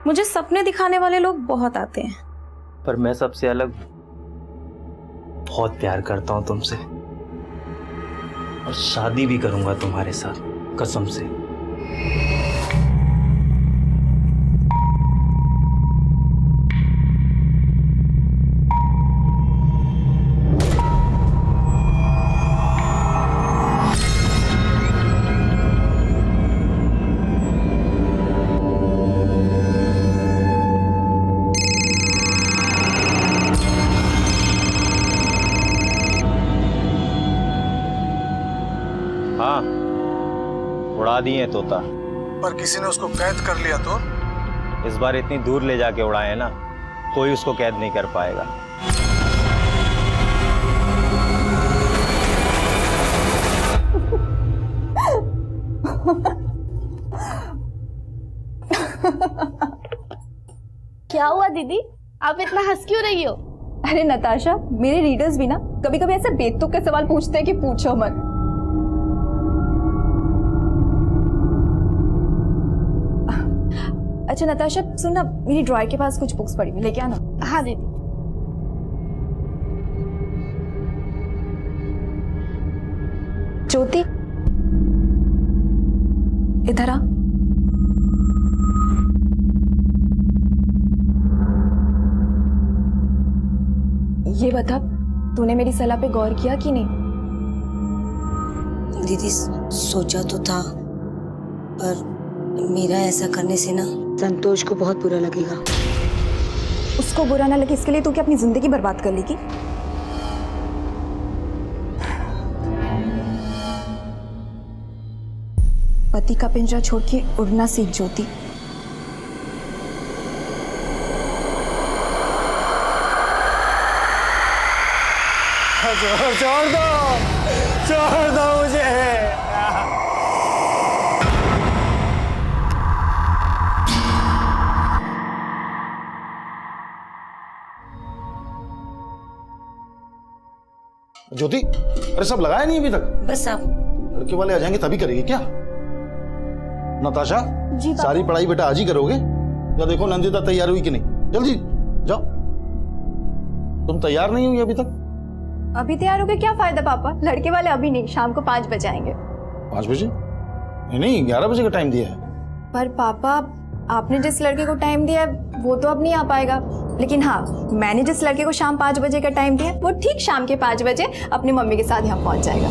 मुझे सपने दिखाने वाले लोग बहुत आते हैं, पर मैं सबसे अलग बहुत प्यार करता हूँ तुमसे, और शादी भी करूंगा तुम्हारे साथ, कसम से। हाँ, उड़ा दिए तोता। पर किसी ने उसको कैद कर लिया तो? इस बार इतनी दूर ले जाके उड़ाए ना, कोई उसको कैद नहीं कर पाएगा। क्या हुआ दीदी, आप इतना हंस क्यों रही हो? अरे नताशा, मेरे रीडर्स भी ना कभी कभी ऐसे बेतुक के सवाल पूछते हैं कि पूछो मत। अच्छा नताशा सुन ना, मेरी ड्रॉयर के पास कुछ बुक्स पड़ी हुई, लेके आना। हाँ दीदी। ज्योति इधर आ। ये बता, तूने मेरी सलाह पे गौर किया कि नहीं? दीदी सोचा तो था, पर मेरा ऐसा करने से ना संतोष को बहुत बुरा लगेगा। उसको बुरा ना लगे इसके लिए तू क्या अपनी जिंदगी बर्बाद कर लेगी? पति का पिंजरा छोड़ के उड़ना सीख ज्योति। छोड़ दो मुझे। ज्योति, अरे सब लगाया नहीं अभी तक? बस आप लड़के वाले आ जाएंगे तभी करेगी क्या? नताशा, जी सारी पढ़ाई बेटा आज ही करोगे? या देखो नंदिता तैयार हुई कि नहीं, जल्दी जाओ। तुम तैयार नहीं हुई अभी तक? अभी तैयार हो गए क्या फायदा पापा, लड़के वाले अभी नहीं, शाम को 5 बजे आएंगे। 5 बजे? नहीं 11 बजे का टाइम दिया है। पर पापा आपने जिस लड़के को टाइम दिया है वो तो अब नहीं आ पाएगा, लेकिन हाँ मैंने जिस लड़के को शाम 5 बजे का टाइम दिया वो ठीक शाम के 5 बजे अपनी मम्मी के साथ यहाँ पहुंच जाएगा।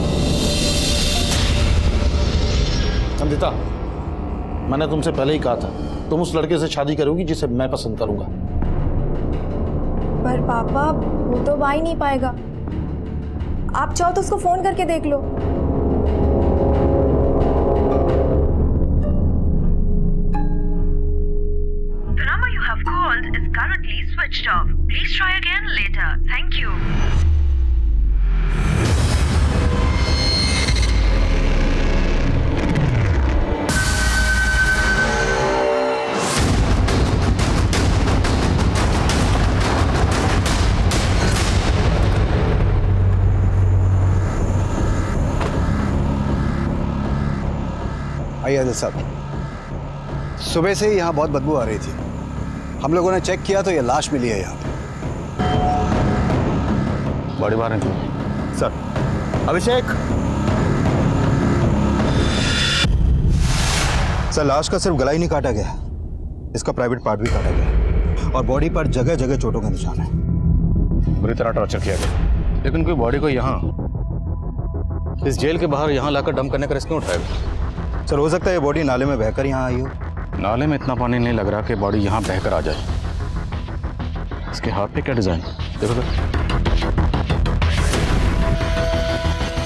नंदिता, मैंने तुमसे पहले ही कहा था तुम उस लड़के से शादी करोगी जिसे मैं पसंद करूंगा। पर पापा वो तो आ ही नहीं पाएगा, आप चाहो तो उसको फोन करके देख लो। The number you have called is currently switched off. Please try again later. Thank you. आइए आदिल साहब, सुबह से ही यहाँ बहुत बदबू आ रही थी। हम लोगों ने चेक किया तो ये लाश मिली है यहाँ पे। बड़ी बार है सर। अभिषेक सर, लाश का सिर्फ गला ही नहीं काटा गया, इसका प्राइवेट पार्ट भी काटा गया और बॉडी पर जगह जगह चोटों का निशान है। बुरी तरह टॉर्चर किया गया, लेकिन कोई बॉडी को यहाँ इस जेल के बाहर यहाँ लाकर डंप करने का रिस्क क्यों उठाएगा? सर, हो सकता है ये बॉडी नाले में बहकर यहाँ आई हो। नाले में इतना पानी नहीं लग रहा कि बॉडी यहाँ बहकर आ जाए। इसके हाथ पे क्या डिजाइन देखो तो।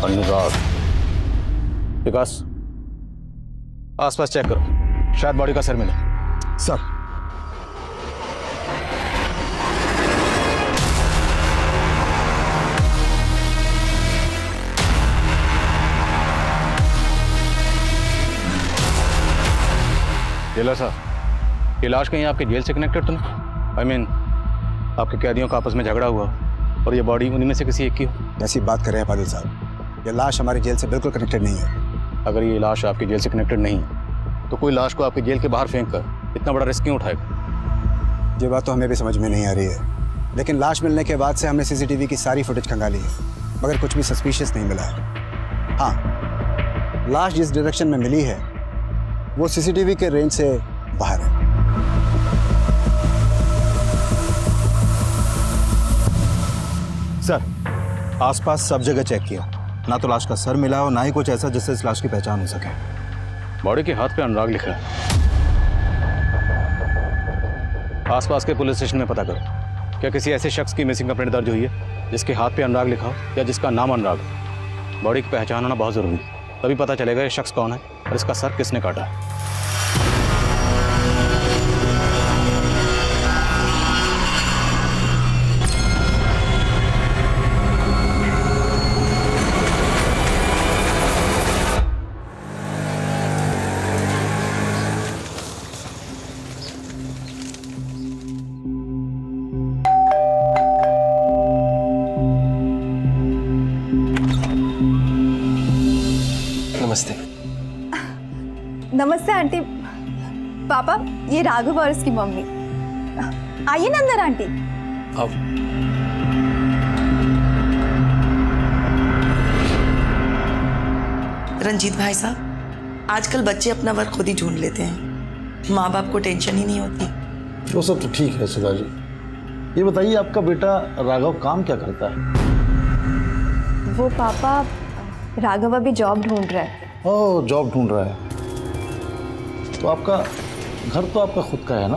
अनुराग, विकास, आसपास चेक करो, शायद बॉडी का सर मिले। सर, जेलर साहब, ये लाश कहीं आपके जेल से कनेक्टेड तो नहीं? आई मीन आपके कैदियों का आपस में झगड़ा हुआ और ये बॉडी उन्हीं में से किसी एक की हो? ऐसी बात कर रहे हैं पादिल साहब, ये लाश हमारी जेल से बिल्कुल कनेक्टेड नहीं है। अगर ये लाश आपकी जेल से कनेक्टेड नहीं है तो कोई लाश को आपके जेल के बाहर फेंक कर इतना बड़ा रिस्क क्यों उठाएगा? ये बात तो हमें भी समझ में नहीं आ रही है, लेकिन लाश मिलने के बाद से हमने सीसीटीवी की सारी फुटेज खंगाली है, मगर कुछ भी सस्पिशियस नहीं मिला है। हाँ, लाश जिस डायरेक्शन में मिली है वो सीसीटीवी के रेंज से बाहर है। सर, आसपास सब जगह चेक किया, ना तो लाश का सर मिला और ना ही कुछ ऐसा जिससे इस लाश की पहचान हो सके। बॉडी के हाथ पे अनुराग लिखा है। आसपास के पुलिस स्टेशन में पता करो, क्या किसी ऐसे शख्स की मिसिंग कंप्लेंट दर्ज हुई है जिसके हाथ पे अनुराग लिखा हो या जिसका नाम अनुराग हो। बॉडी की पहचान होना बहुत ज़रूरी है, तभी पता चलेगा ये शख्स कौन है और इसका सर किसने काटा है। नमस्ते। नमस्ते आंटी। पापा, ये राघव और इसकी मम्मी। आइए ना अंदर आंटी। अब रंजीत भाई साहब, आजकल बच्चे अपना वर्क खुद ही ढूंढ लेते हैं, माँ बाप को टेंशन ही नहीं होती। वो सब तो ठीक है सुधा जी, ये बताइए आपका बेटा राघव काम क्या करता है? वो पापा, राघव अभी जॉब ढूंढ रहा है। ओह, जॉब ढूंढ रहा है। तो आपका घर तो आपका खुद का है ना?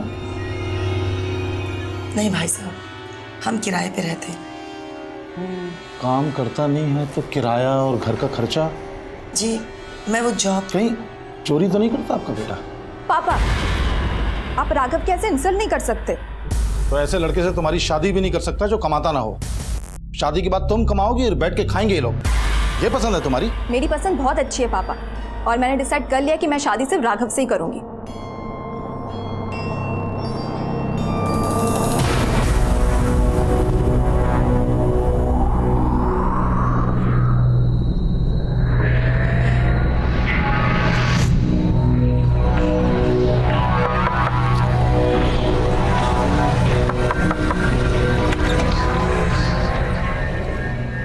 नहीं भाई साहब, हम किराए पे रहते हैं। काम करता नहीं है तो किराया और घर का खर्चा? जी, मैं वो जॉब। कहीं चोरी तो नहीं करता आपका बेटा? पापा, आप राघव के ऐसे इंसल्ट नहीं कर सकते। तो ऐसे लड़के से तुम्हारी शादी भी नहीं कर सकता जो कमाता ना हो। शादी के बाद तुम कमाओगी और बैठ के खाएंगे ये लोग। ये पसंद है तुम्हारी? मेरी पसंद बहुत अच्छी है पापा, और मैंने डिसाइड कर लिया कि मैं शादी सिर्फ राघव से ही करूंगी।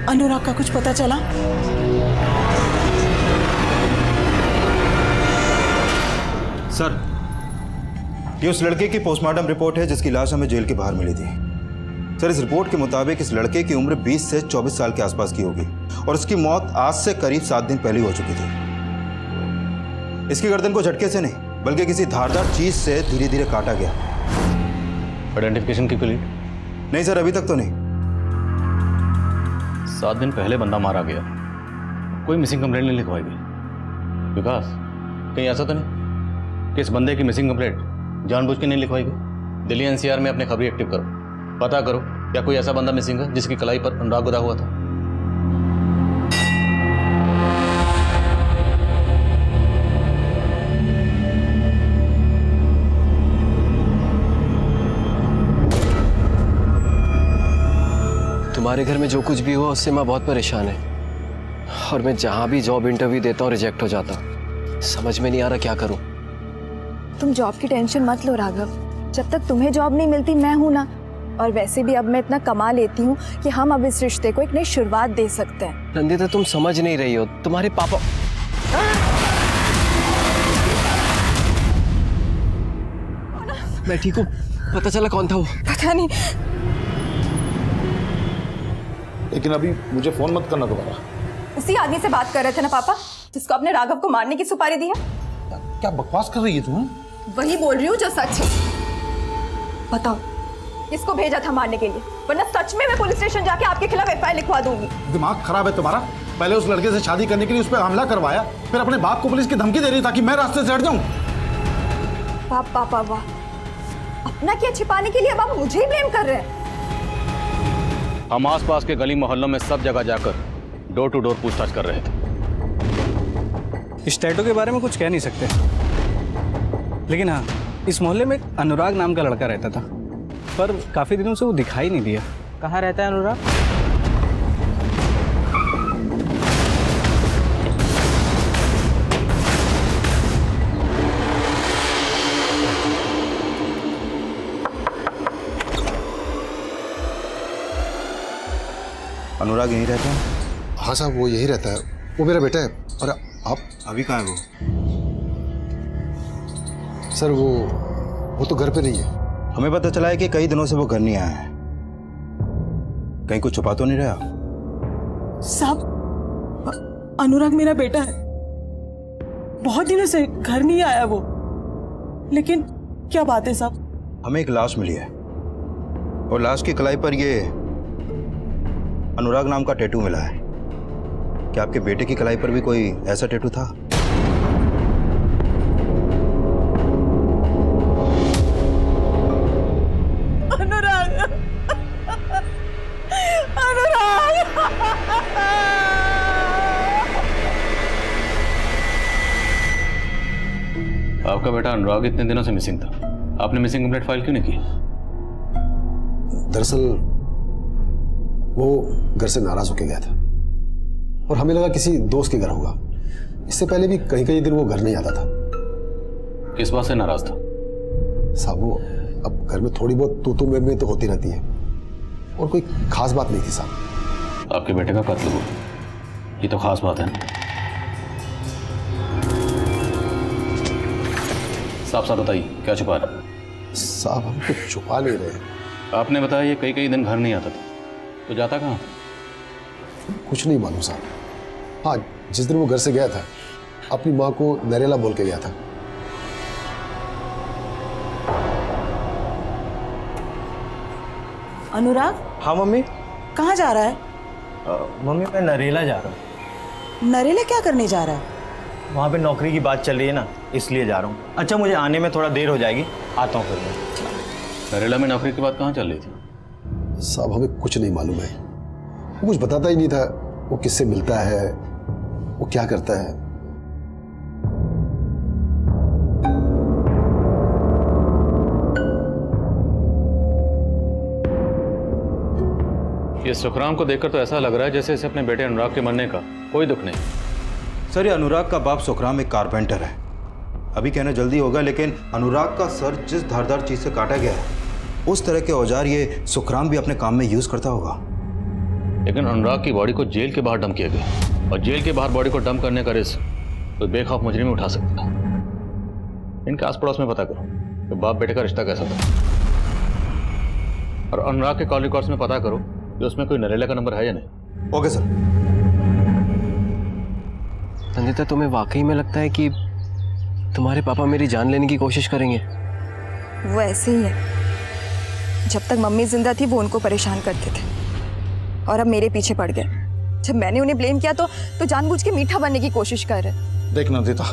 अनुराग का कुछ पता चला? सर, ये उस लड़के की पोस्टमार्टम रिपोर्ट है जिसकी लाश हमें जेल के बाहर मिली थी। सर, इस रिपोर्ट के मुताबिक इस लड़के की उम्र 20 से 24 साल के आसपास की होगी और उसकी मौत आज से करीब 7 दिन पहले हो चुकी थी। इसकी गर्दन को झटके से नहीं बल्कि किसी धारदार चीज से धीरे धीरे काटा गया। आइडेंटिफिकेशन की क्लियर? नहीं सर, अभी तक तो नहीं। 7 दिन पहले बंदा मारा गया, कोई मिसिंग कंप्लेंट नहीं लिखवाई गई। विकास, कहीं ऐसा तो नहीं कि इस बंदे की मिसिंग कंप्लेंट जानबूझ के नहीं लिखवाई गई? दिल्ली एनसीआर में अपने खबरी एक्टिव करो, पता करो क्या कोई ऐसा बंदा मिसिंग है जिसकी कलाई पर अनुराग गुदा हुआ था। तुम्हारे घर में जो कुछ भी हुआ उससे माँ बहुत परेशान है, और मैं जहाँ भी जॉब इंटरव्यू देता हूँ रिजेक्ट हो जाता हूँ। समझ में नहीं आ रहा क्या करूँ। तुम जॉब की टेंशन मत लो राघव, जब तक तुम्हें जॉब नहीं मिलती मैं हूं ना। और वैसे भी अब मैं इतना कमा लेती हूँ कि हम अब इस रिश्ते को एक नई शुरुआत दे सकते हैं। नंदिता, तुम समझ नहीं रही हो। तुम्हारे पापा मैं ठीक हूँ। पता चला कौन था वो? पता नहीं, लेकिन अभी मुझे फोन मत करना दोबारा। उसी आदमी से बात कर रहे थे ना पापा, जिसको आपने राघव को मारने की सुपारी दी है। क्या बकवास कर रही है तुम? वही बोल रही हूँ जो सच है। बताओ, किसको भेजा था मारने के लिए? वरना सच में मैं पुलिस स्टेशन जाके आपके खिलाफ एफआईआर लिखवा दूंगी। दिमाग खराब है तुम्हारा? पहले उस लड़के से शादी करने के लिए उस पर हमला करवाया, फिर अपने बाप को पुलिस की धमकी दे रही ताकि मैं रास्ते से हट जाऊं। बाप पापा वाह, अपना क्या छिपाने के लिए अब आप मुझे ही ब्लेम कर रहे हैं। हम आसपास के गली मोहल्लों में सब जगह जाकर डोर टू डोर पूछताछ कर रहे थे। इस टैटू के बारे में कुछ कह नहीं सकते, लेकिन हाँ, इस मोहल्ले में एक अनुराग नाम का लड़का रहता था, पर काफी दिनों से वो दिखाई नहीं दिया। कहाँ रहता है अनुराग? अनुराग यहीं रहता है? हाँ साहब, वो यही रहता है, वो मेरा बेटा है। और आप? अभी कहाँ है वो? सर वो तो घर पे नहीं है। हमें पता चला है कि कई दिनों से वो घर नहीं आया है। कहीं कुछ छुपा तो नहीं रहा? साहब, अनुराग मेरा बेटा है, बहुत दिनों से घर नहीं आया वो। लेकिन क्या बात है साहब? हमें एक लाश मिली है और लाश की कलाई पर ये अनुराग नाम का टैटू मिला है। क्या आपके बेटे की कलाई पर भी कोई ऐसा टैटू था? अनुराग, अनुराग! आपका बेटा अनुराग इतने दिनों से मिसिंग था, आपने मिसिंग कंप्लेंट फाइल क्यों नहीं की? दरअसल वो घर से नाराज होके गया था और हमें लगा किसी दोस्त के घर होगा। इससे पहले भी कई कई दिन वो घर नहीं आता था। किस बात से नाराज था? साहब वो अब घर में थोड़ी बहुत तू में तो होती रहती है और कोई खास बात नहीं थी साहब। आपके बेटे का कत्ल हुआ, ये तो खास बात है ना। साफ साफ बताइए, क्या छुपा रहे? साहब हम कुछ छुपा नहीं रहे। आपने बताया ये कई कई दिन घर नहीं आता था, तो जाता कहाँ? कुछ नहीं मालूम साहब। हाँ, जिस दिन वो घर से गया था अपनी माँ को नरेला बोल के गया था। अनुराग, हाँ मम्मी। कहाँ जा रहा है? मम्मी मैं नरेला जा रहा हूँ। नरेला क्या करने जा रहा है? वहाँ पे नौकरी की बात चल रही है ना, इसलिए जा रहा हूँ। अच्छा मुझे आने में थोड़ा देर हो जाएगी, आता हूँ फिर मैं। नरेला में नौकरी की बात कहाँ चल रही थी? साहब हमें कुछ नहीं मालूम है, वो कुछ बताता ही नहीं था। वो किससे मिलता है, वो क्या करता है। ये सुखराम को देखकर तो ऐसा लग रहा है जैसे इसे अपने बेटे अनुराग के मरने का कोई दुख नहीं। सर ये अनुराग का बाप सुखराम एक कारपेंटर है। अभी कहना जल्दी होगा, लेकिन अनुराग का सर जिस धारदार चीज से काटा गया है उस तरह के औजार ये सुखराम भी अपने काम में यूज करता होगा। लेकिन अनुराग की बॉडी को जेल के बाहर डंप किया गया और जेल के बाहर बॉडी को डंप करने का रिस्क तो बेखौफ मुजरिम उठा सकता है। इनके आस पड़ोस में पता करो कि बाप बेटे का रिश्ता कैसा था, और अनुराग के कॉल रिकॉर्ड्स में पता करो कि उसमें कोई नरेला का नंबर है या नहीं। Okay sir. नंदिता, तुम्हें वाकई में लगता है कि तुम्हारे पापा मेरी जान लेने की कोशिश करेंगे? वो ऐसे ही है। जब तक मम्मी जिंदा थी वो उनको परेशान करते थे और अब मेरे पीछे पड़ गए। जब मैंने उन्हें ब्लेम किया तो जानबूझ के मीठा बनने की कोशिश कर रहे। देख नंदिता,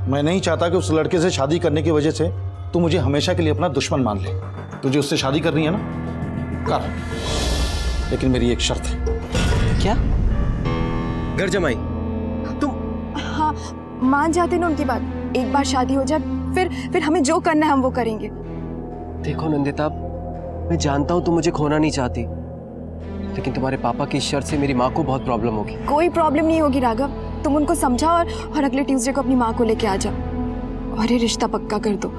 मैं नहीं चाहता कि उस लड़के से शादी करने की वजह से तू मुझे हमेशा के लिए अपना दुश्मन मान ले। तुझे उससे शादी करनी है ना, कर, लेकिन मेरी एक शर्त है। क्या? घर जमाई? हाँ, मान जाते ना उनकी बात। एक बार शादी हो जाए फिर हमें जो करना है हम वो करेंगे। देखो नंदिता, मैं जानता हूँ तुम मुझे खोना नहीं चाहती, लेकिन तुम्हारे पापा की शर्त से मेरी माँ को बहुत प्रॉब्लम होगी। कोई प्रॉब्लम नहीं होगी राघव, तुम उनको समझाओ और अगले ट्यूसडे को अपनी माँ को लेके आ जाओ और ये रिश्ता पक्का कर दो।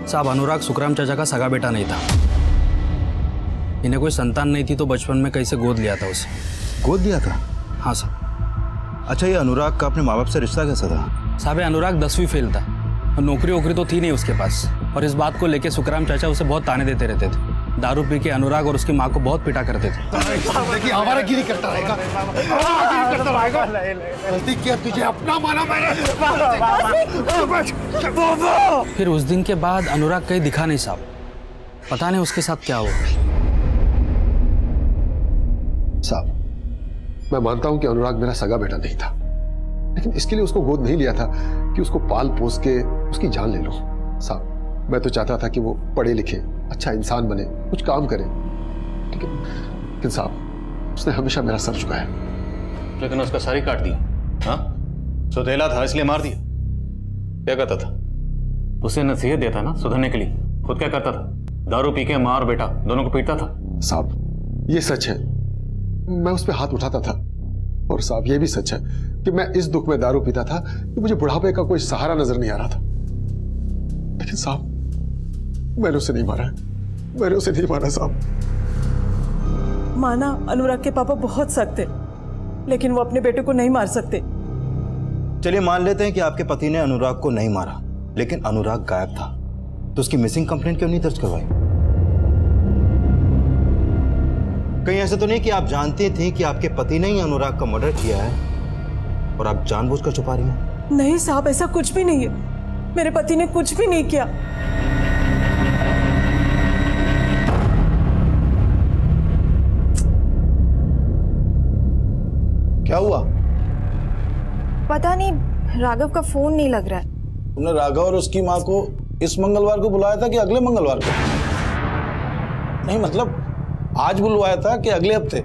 साहब अनुराग सुखराम चाचा का सगा बेटा नहीं था। इन्हें कोई संतान नहीं थी तो बचपन में कहीं से गोद लिया था उसे। गोद दिया था? हाँ साहब। अच्छा ये अनुराग का अपने माँ बाप से रिश्ता कैसा था? साहब अनुराग 10वीं फेल था, नौकरी वोकरी तो थी नहीं उसके पास, और इस बात को लेके सुखराम चाचा उसे बहुत ताने देते रहते थे। दारू पी के अनुराग और उसकी माँ को बहुत पिटा करते थे। देखिए हमारा गिरी करता रहेगा, गलती किया तुझे अपना माना मैंने। फिर उस दिन के बाद अनुराग कहीं दिखा नहीं साहब, पता नहीं उसके साथ क्या हुआ। साहब मैं मानता हूं कि अनुराग मेरा सगा बेटा नहीं था, लेकिन इसके लिए उसको गोद नहीं लिया था कि उसको पाल पोस के उसकी जान ले लो। साहब मैं तो चाहता था कि वो पढ़े लिखे, अच्छा इंसान बने, कुछ काम करे, लेकिन साहब उसने हमेशा मेरा सर झुकाया। लेकिन उसका सर ही काट दिया। हाँ, सौतेला था इसलिए मार दिया। क्या करता था? उसे नसीहत देता ना सुधरने के लिए, खुद क्या करता था? दारू पी के माँ और बेटा दोनों को पीटता था। साहब ये सच है, मैं उस पर हाथ उठाता था, और साहब ये भी सच है कि मैं इस दुख में दारू पीता था कि मुझे बुढ़ापे का कोई सहारा नजर नहीं आ रहा था। लेकिन साहब मैंने उसे नहीं मारा, मैंने उसे नहीं मारा साहब। माना अनुराग के पापा बहुत सख्त है, लेकिन वो अपने बेटे को नहीं मार सकते। चलिए मान लेते हैं कि आपके पति ने अनुराग को नहीं मारा, लेकिन अनुराग गायब था, तो उसकी मिसिंग कंप्लेंट क्यों नहीं दर्ज करवाई? कहीं ऐसा तो नहीं कि आप जानती थी कि आपके पति ने ही अनुराग का मर्डर किया है और आप जानबूझकर छुपा रही हैं? नहीं साहब, ऐसा कुछ भी नहीं है। मेरे पति ने कुछ भी नहीं किया। क्या हुआ? पता नहीं, राघव का फोन नहीं लग रहा है। तुमने राघव और उसकी माँ को इस मंगलवार को बुलाया था कि अगले मंगलवार को? नहीं मतलब आज बुलवाया था कि अगले हफ्ते?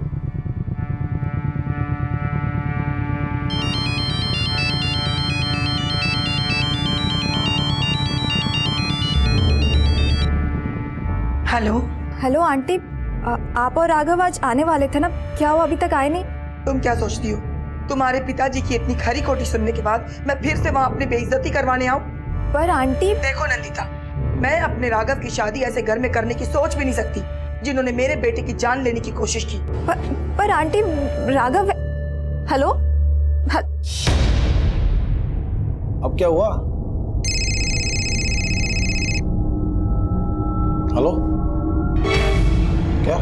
हेलो हेलो आंटी, आप और राघव आज आने वाले थे ना, क्या हुआ अभी तक आए नहीं? तुम क्या सोचती हो तुम्हारे पिताजी की इतनी खरी खोटी सुनने के बाद मैं फिर से वहाँ अपनी बेइज्जती करवाने आऊँ? पर आंटी देखो नंदिता, मैं अपने राघव की शादी ऐसे घर में करने की सोच भी नहीं सकती जिन्होंने मेरे बेटे की जान लेने की कोशिश की। पर आंटी राघव। हेलो अब क्या हुआ? हेलो क्या?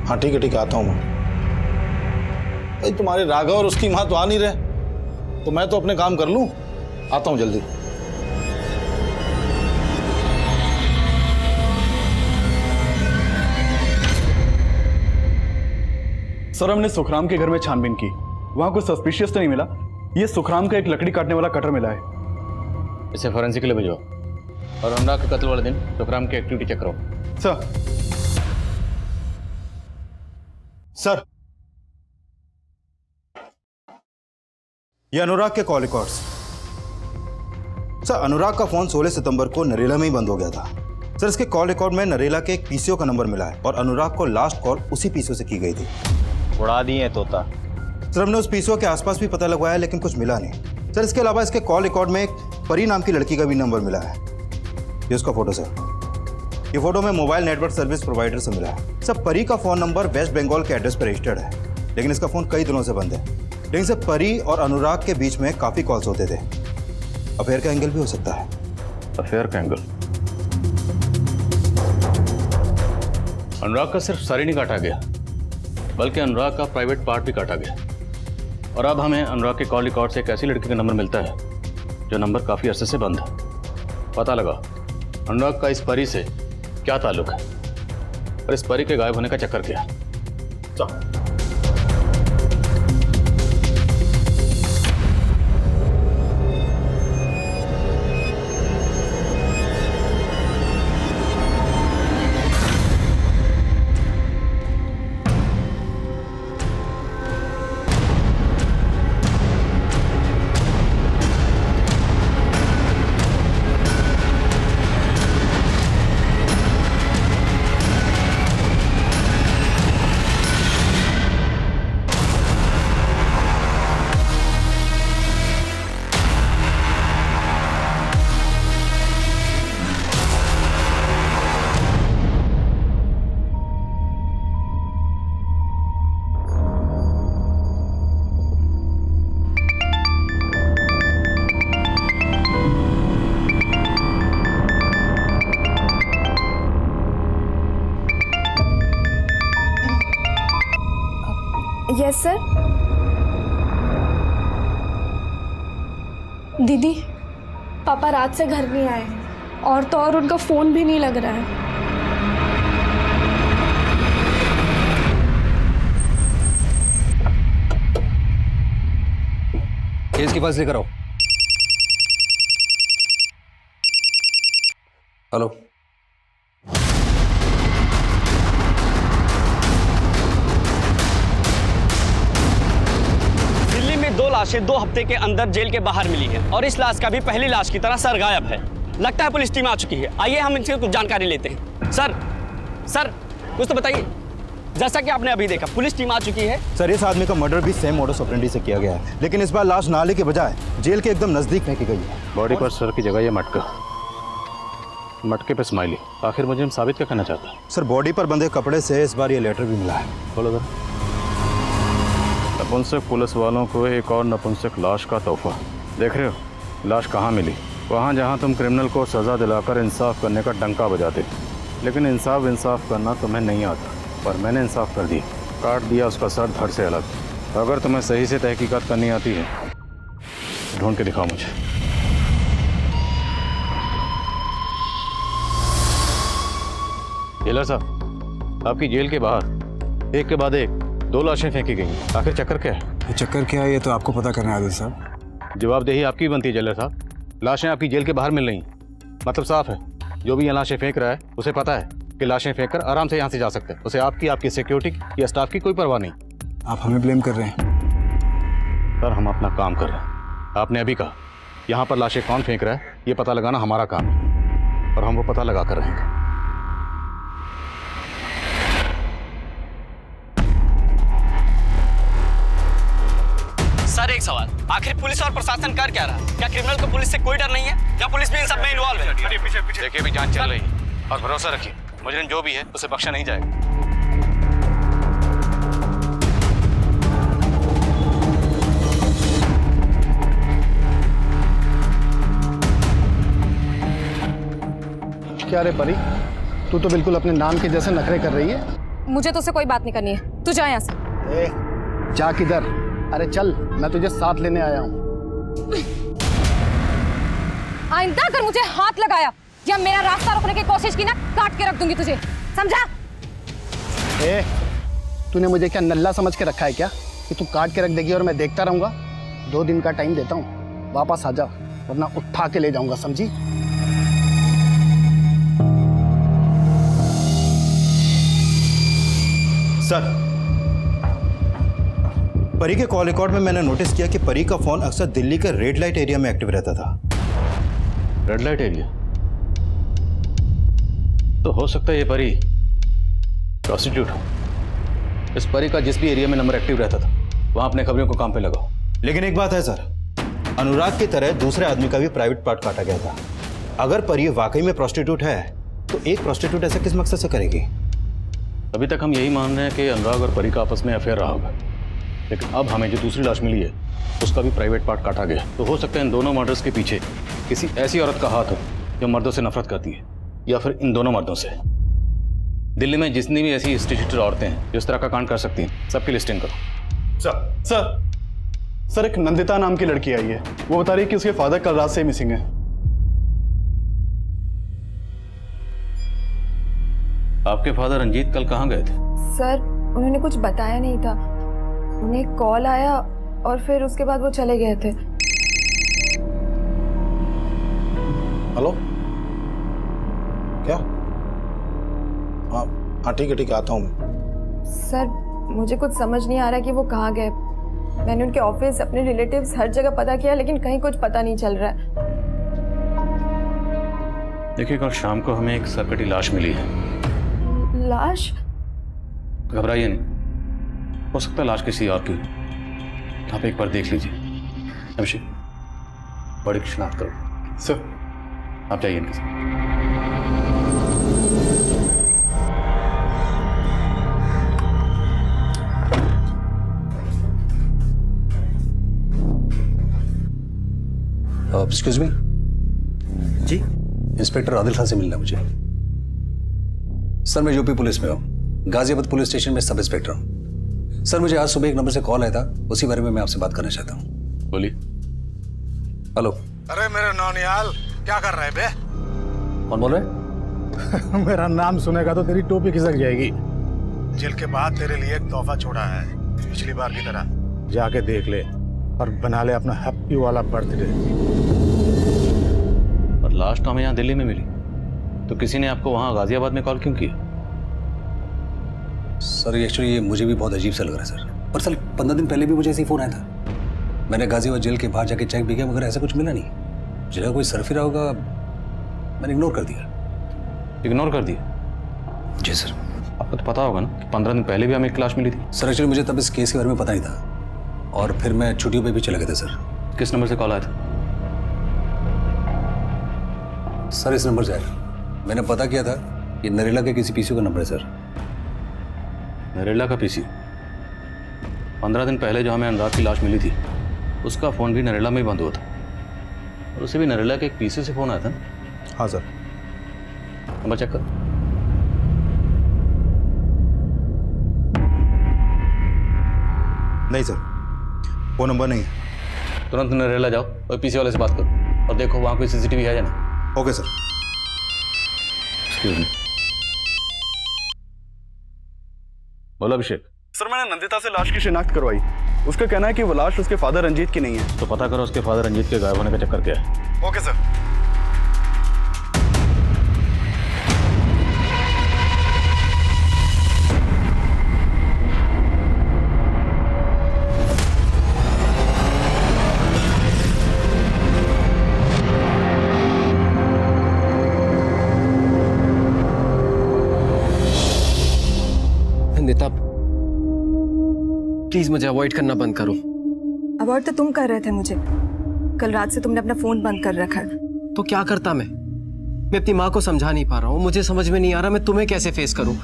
हाँ ठीक है आता हूँ मैं। भाई तुम्हारे राघव और उसकी माँ तो आ नहीं रहे, तो मैं तो अपने काम कर लूं, आता हूँ जल्दी। सर हमने सुखराम के घर में छानबीन की, वहां कुछ सस्पिशियस तो नहीं मिला। ये सुखराम का एक लकड़ी काटने वाला कटर मिला है। इसे फॉरेंसिक के लिए भिजवाओ और अनुराग के कत्ल वाले दिन सुखराम की एक्टिविटी चेक करो। सर ये अनुराग के कॉल रिकॉर्ड्स। सर अनुराग का फोन 16 सितंबर को नरेला में ही बंद हो गया था। सर इसके कॉल रिकॉर्ड में नरेला के एक पीसीओ का नंबर मिला है और अनुराग को लास्ट कॉल उसी पीसीओ से की गई थी। उड़ा दिए तोता। सर हमने उस पीसीओ के आसपास भी पता लगवाया लेकिन कुछ मिला नहीं। सर इसके अलावा इसके कॉल रिकॉर्ड में एक परी नाम की लड़की का भी नंबर मिला है। ये उसका फोटो सर, ये फोटो में मोबाइल नेटवर्क सर्विस प्रोवाइडर से मिला है। सर परी का फोन नंबर वेस्ट बंगाल के एड्रेस पर रजिस्टर्ड है, लेकिन इसका फोन कई दिनों से बंद है। लेकिन सर परी और अनुराग के बीच में काफी कॉल्स होते थे। अफेयर का एंगल भी हो सकता है। अफेयर का एंगल? अनुराग का सिर्फ सर ही नहीं काटा गया, बल्कि अनुराग का प्राइवेट पार्ट भी काटा गया। और अब हमें अनुराग के कॉल रिकॉर्ड से एक ऐसी लड़की का नंबर मिलता है जो नंबर काफी अरसे से बंद है। पता लगा अनुराग का इस परी से क्या ताल्लुक है और इस परी के गायब होने का चक्कर क्या है। Yes sir. दीदी, पापा रात से घर नहीं आए हैं और तो और उनका फोन भी नहीं लग रहा है। केस की फाइल लेकर आओ। हेलो, दिल्ली में 2 लाशें 2 हफ्ते के अंदर जेल के बाहर मिली हैं और इस लाश का भी पहली लाश की तरह सर गायब है। लगता है पुलिस टीम आ चुकी है। आइए हम इनसे कुछ जानकारी लेते हैं। सर कुछ तो बताइए। जैसा कि आपने अभी देखा, पुलिस टीम आ चुकी है। सर इस आदमी का मर्डर भी सेम मोडस ऑपरेंडी से किया गया है, लेकिन इस बार लाश नाले के बजाय जेल के एकदम नजदीक फेंकी गई है। बॉडी पर सर की जगह ये मटका। मटके पे स्माइली, आखिर मुझे साबित क्या करना चाहता है? सर बॉडी पर बंधे कपड़े से इस बार ये लेटर भी मिला है। बोलो जरा। नपुंसक पुलिस वालों को एक और नपुंसक लाश का तोहफा। देख रहे हो लाश कहाँ मिली? वहाँ जहाँ तुम क्रिमिनल को सज़ा दिलाकर इंसाफ करने का डंका बजाते, लेकिन इंसाफ करना तुम्हें नहीं आता। पर मैंने इंसाफ कर दिया, काट दिया उसका सर धड़ से अलग। अगर तुम्हें सही से तहकीकात करनी आती है ढूंढ के दिखाओ मुझे। जेलर साहब, आपकी जेल के बाहर एक के बाद एक 2 लाशें फेंकी गई। आखिर चक्कर क्या है? ये चक्कर क्या है ये तो आपको पता करना है आदिल साहब। जवाबदेही आपकी बनती है जेलर साहब। लाशें आपकी जेल के बाहर मिल रही, मतलब साफ है जो भी यहाँ लाशें फेंक रहा है उसे पता है कि लाशें फेंक कर आराम से यहाँ से जा सकते हैं। उसे आपकी सिक्योरिटी या स्टाफ की कोई परवाह नहीं। आप हमें ब्लेम कर रहे हैं? सर हम अपना काम कर रहे हैं। आपने अभी कहा यहाँ पर लाशें कौन फेंक रहा है ये पता लगाना हमारा काम है, और हम वो पता लगा कर रहेंगे। सर एक सवाल, आखिर पुलिस और प्रशासन कर क्या रहा है? क्या क्रिमिनल को पुलिस से कोई डर नहीं है? क्या पुलिस भी इन सब में इन्वॉल्व है? पीछे देखिए भी जांच चल रही है और भरोसा रखिए मुजरिम जो भी है उसे बख्शा नहीं जाएगा। क्या रे परी, तू तो बिल्कुल अपने नाम के जैसे नखरे कर रही है। मुझे तो उससे कोई बात नहीं करनी है, तू जा यहाँ से। जा किधर? अरे चल, मैं तुझे साथ लेने आया हूँ। आइंदा अगर मुझे हाथ लगाया या मेरा रास्ता रोकने की कोशिश की ना, काट के रख दूंगी तुझे, समझा? तूने मुझे क्या नल्ला समझ के रखा है क्या कि तू काट के रख देगी और मैं देखता रहूंगा? 2 दिन का टाइम देता हूँ, वापस आ जा वरना उठा के ले जाऊंगा, समझी? सर परी के कॉल रिकॉर्ड में मैंने नोटिस किया कि परी का फोन अक्सर दिल्ली के रेड लाइट एरिया में एक्टिव रहता था। Red light area? तो हो सकता है ये परी प्रोस्टिट्यूट हो। इस परी का जिस भी एरिया में नंबर एक्टिव रहता था वहां अपने खबरों को काम पे लगाओ। लेकिन एक बात है सर, अनुराग की तरह दूसरे आदमी का भी प्राइवेट पार्ट काटा गया था। अगर परी वाकई में प्रोस्टिट्यूट है तो एक प्रोस्टिट्यूट ऐसा किस मकसद से करेगी? अभी तक हम यही मान रहे हैं कि अनुराग और परी का आपस में अफेयर रहा होगा, लेकिन अब हमें जो दूसरी लाश मिली है उसका भी प्राइवेट पार्ट काटा गया। तो हो सकता है इन दोनों मर्डर्स के पीछे किसी ऐसी औरत का हाथ हो जो मर्दों से नफरत करती है, या फिर इन दोनों मर्दों से। दिल्ली में जितनी भी ऐसी इंस्टीट्यूटेड औरतें हैं जो इस तरह का कांड कर सकती हैं, सबकी लिस्टिंग करो। सर एक नंदिता नाम की लड़की आई है, वो बता रही है कि उसके फादर कल रात से मिसिंग है। आपके फादर रंजीत कल कहाँ गए थे? सर उन्होंने कुछ बताया नहीं था, उन्हें कॉल आया और फिर उसके बाद वो चले गए थे। हेलो, क्या? हाँ ठीक है आता हूँ मैं। सर मुझे कुछ समझ नहीं आ रहा कि वो कहाँ गए। मैंने उनके ऑफिस, अपने रिलेटिव्स, हर जगह पता किया लेकिन कहीं कुछ पता नहीं चल रहा है। देखिए कल शाम को हमें एक सरकटी लाश मिली है। लाश? घबराइए नहीं, हो सकता है लाश किसी और की। आप एक बार देख लीजिए। अभिषेक बड़ी की शिनाख्त करो। सर आप जाइए इनके साथ। एक्सक्यूज मी जी, इंस्पेक्टर आदिल खान से मिलना मुझे। सर मैं यूपी पुलिस में हूँ, गाजियाबाद पुलिस स्टेशन में सब इंस्पेक्टर हूँ। सर मुझे आज सुबह एक नंबर से कॉल आया था, उसी बारे में मैं आपसे बात करना चाहता हूँ। बोलिए। हेलो। अरे मेरे नौनियाल, क्या कर रहे बे? कौन बोल रहे? मेरा नाम सुनेगा तो तेरी टोपी खिसक जाएगी। जेल के बाद तेरे लिए एक तोहफा छोड़ा है, पिछली बार की तरह। जाके देख ले और बना ले अपना हैप्पी वाला बर्थडे। और लास्ट हमें यहाँ दिल्ली में मिली, तो किसी ने आपको वहाँ गाजियाबाद में कॉल क्यों किया? सर एक्चुअली ये मुझे भी बहुत अजीब सा लग रहा है सर। पर सर 15 दिन पहले भी मुझे ऐसे ही फोन आया था। मैंने गाजियाबाद जेल के बाहर जाके चेक भी किया मगर ऐसा कुछ मिला नहीं। जेल का कोई सरफिरा होगा, मैंने इग्नोर कर दिया। इग्नोर कर दिया? जी सर। आपको तो पता होगा ना कि 15 दिन पहले भी हमें एक लाश मिली थी। सर एक्चुअली मुझे तब इस केस के बारे में पता नहीं था और फिर मैं छुट्टियों पे भी चला गया था सर। किस नंबर से कॉल आया था? सर इस नंबर से आया। मैंने पता किया था, ये नरेला के किसी पीसी का नंबर है सर। नरेला का पीसी? 15 दिन पहले जो हमें अनुराग की लाश मिली थी, उसका फ़ोन भी नरेला में ही बंद हुआ था, और उसे भी नरेला के एक पीसी से फ़ोन आया था ना? हाँ सर। नंबर चेक कर। नहीं सर, वो नंबर नहीं है। तुरंत नरेला जाओ और पीसी वाले से बात करो और देखो वहाँ कोई सीसीटीवी है या नहीं। Okay sir. Excuse me. बोलो अभिषेक। सर मैंने नंदिता से लाश की शिनाख्त करवाई। उसका कहना है कि वो लाश उसके फादर रंजीत की नहीं है। तो पता करो उसके फादर रंजीत के गायब होने का चक्कर क्या है। Okay sir. नंदिता प्लीज मुझे अवॉइड करना बंद करो। अवॉइड तो तुम कर रहे थे मुझे। कल रात से तुमने अपना फोन बंद कर रखा है। तो क्या करता मैं अपनी माँ को समझा नहीं पा रहा हूँ। मुझे समझ में नहीं आ रहा मैं तुम्हें कैसे फेस करूँ।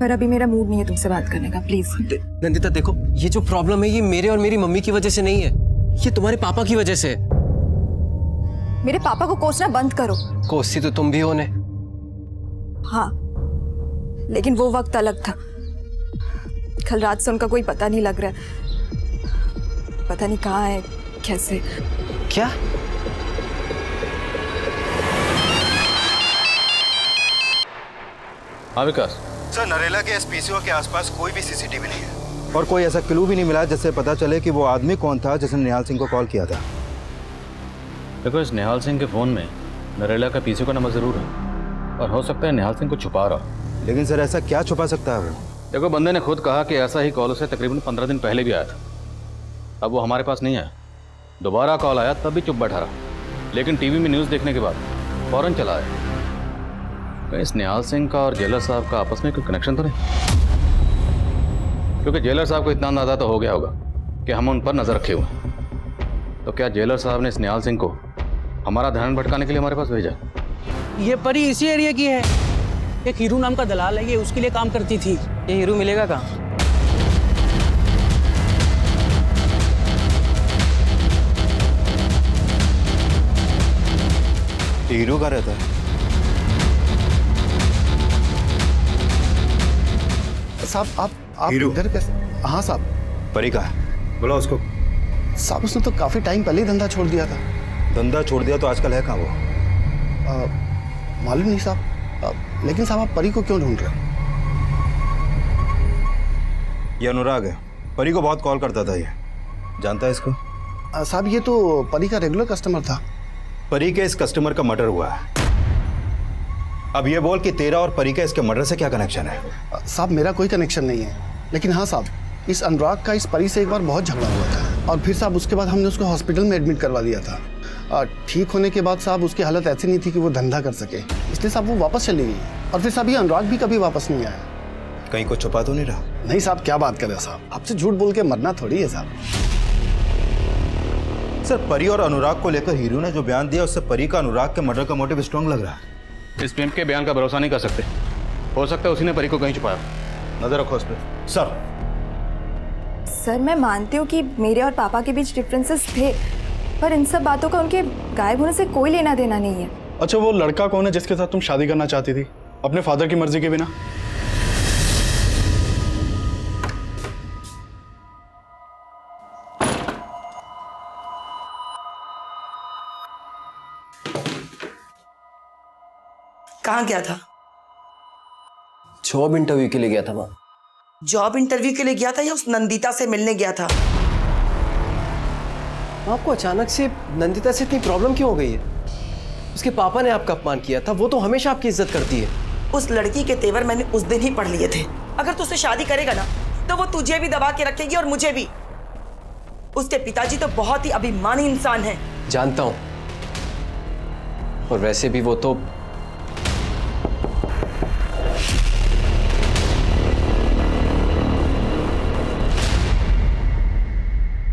पर अभी मेरा मूड नहीं है तुमसे बात करने का, प्लीज। नंदिता देखो, ये जो प्रॉब्लम है ये मेरे और मेरी मम्मी की वजह से नहीं है, ये तुम्हारे पापा की वजह से है। मेरे पापा को कोसना बंद करो। कोसती तो तुम भी हो ने। हाँ, लेकिन वो वक्त अलग था। कल रात से उनका कोई पता नहीं लग रहा है। पता नहीं कहाँ है, कैसे। क्या? हाँ विकास। सर, नरेला के एसपीसीओ के आसपास कोई भी सीसीटीवी नहीं है और कोई ऐसा क्लू भी नहीं मिला जिससे पता चले कि वो आदमी कौन था जिसने निहाल सिंह को कॉल किया था। देखो, इस निहाल सिंह के फ़ोन में नरेला का पीसी का नंबर ज़रूर है और हो सकता है निहाल सिंह को छुपा रहा। लेकिन सर, ऐसा क्या छुपा सकता है वो? देखो, बंदे ने खुद कहा कि ऐसा ही कॉल उसे तकरीबन 15 दिन पहले भी आया था। अब वो हमारे पास नहीं आया। दोबारा कॉल आया तब भी चुप बैठा रहा, लेकिन टीवी में न्यूज़ देखने के बाद फ़ौरन चला आया। कहीं इस निहाल सिंह का और जेलर साहब का आपस में कोई कनेक्शन तो नहीं? क्योंकि जेलर साहब को इतना अंदाजा तो हो गया होगा कि हम उन पर नज़र रखे हुए हैं। तो क्या जेलर साहब ने इस निहाल सिंह को हमारा ध्यान भटकाने के लिए हमारे पास भेजा? ये परी इसी एरिया की है। एक हीरू नाम का दलाल है, ये उसके लिए काम करती थी। ये हीरू मिलेगा कहाँ? हीरू का रहता है। साहब आप इधर कैसे? हाँ साहब। परी का बोला उसको। साहब उसने तो काफी टाइम पहले ही धंधा छोड़ दिया था। धंधा छोड़ दिया तो आजकल है कहाँ वो? मालूम नहीं साहब। लेकिन साहब आप परी को क्यों ढूंढ रहे हो? ये अनुराग है, परी को बहुत कॉल करता था। ये जानता है इसको? साहब ये तो परी का रेगुलर कस्टमर था। परी के इस कस्टमर का मर्डर हुआ है। अब ये बोल कि तेरा और परी का इसके मर्डर से क्या कनेक्शन है? साहब मेरा कोई कनेक्शन नहीं है, लेकिन हाँ साहब, इस अनुराग का इस परी से एक बार बहुत झगड़ा हुआ था और फिर साहब उसके बाद हमने उसको हॉस्पिटल में एडमिट करवा दिया था। ठीक होने के बाद साहब उसकी हालत ऐसी नहीं थी कि वो धंधा कर सके, इसलिए साहब वो वापस चली गई। और फिर साहब ये अनुराग भी कभी वापस नहीं आया। कहीं को छुपा तो नहीं रहा? नहीं साहब, क्या बात कर रहे हैं साहब, आपसे झूठ बोल के मरना थोड़ी है साहब। सर, परी और अनुराग को लेकर हीरू ने जो बयान दिया उससे परी का अनुराग के मर्डर का मोटिव स्ट्रांग लग रहा है। इस पिंप के बयान का भरोसा नहीं कर सकते। हो सकता है उसी ने परी को कहीं छुपाया। नजर रखो उस पर। सर मैं मानती हूँ कि मेरे और पापा के बीच डिफरेंसेस थे, पर इन सब बातों का उनके गायब होने से कोई लेना देना नहीं है। अच्छा, वो लड़का कौन है जिसके साथ तुम शादी करना चाहती थी अपने फादर की मर्जी के बिना? कहाँ गया था? जॉब इंटरव्यू के लिए गया था माँ। जॉब इंटरव्यू के लिए गया था या उस नंदिता से मिलने गया था? आपको अचानक से नंदिता से इतनी प्रॉब्लम क्यों हो गई है? उसके पापा ने आपका अपमान किया था, वो तो हमेशा आपकी इज्जत करती है। उस लड़की के तेवर मैंने उस दिन ही पढ़ लिए थे। अगर तू उससे शादी करेगा ना तो वो तुझे भी दबा के रखेगी और मुझे भी। उसके पिताजी तो बहुत ही अभिमानी इंसान हैं। जानता हूं, और वैसे भी वो तो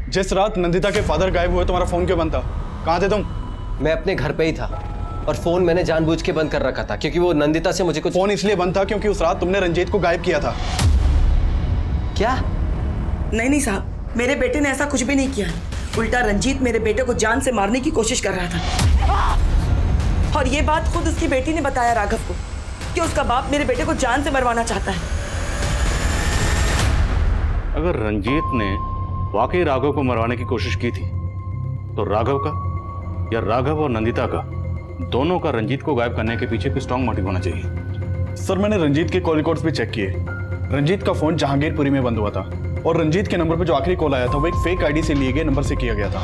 जिस रात नंदिता के फादर गायब हुए तुम्हारा फोन क्यों बंद था? कहाँ थे तुम? मैं अपने घर पे ही था। और फोन मैंने जानबूझ के बंद कर रखा था क्योंकि वो नंदिता से मुझे कुछ। फोन इसलिए बंद था क्योंकि उस रात तुमने रंजीत को गायब किया था। क्या? नहीं साहब, मेरे बेटे ने ऐसा कुछ भी नहीं किया। उल्टा रंजीत मेरे बेटे को जान से मारने की कोशिश कर रहा था। और ये बात खुद उसकी बेटी ने बताया राघव को कि उसका बाप मेरे बेटे को जान से मरवाना चाहता है। अगर रंजीत ने वाकई राघव को मरवाने की कोशिश की थी तो राघव का या राघव और नंदिता का, दोनों का रंजीत को गायब करने के पीछे कोई स्ट्रॉन्ग मोटिव होना चाहिए। सर मैंने रंजीत के कॉल रिकॉर्ड्स भी चेक किए। रंजीत का फोन जहांगीरपुरी में बंद हुआ था और रंजीत के नंबर पर जो आखिरी कॉल आया था वो एक फेक आईडी से लिए गए नंबर से किया गया था।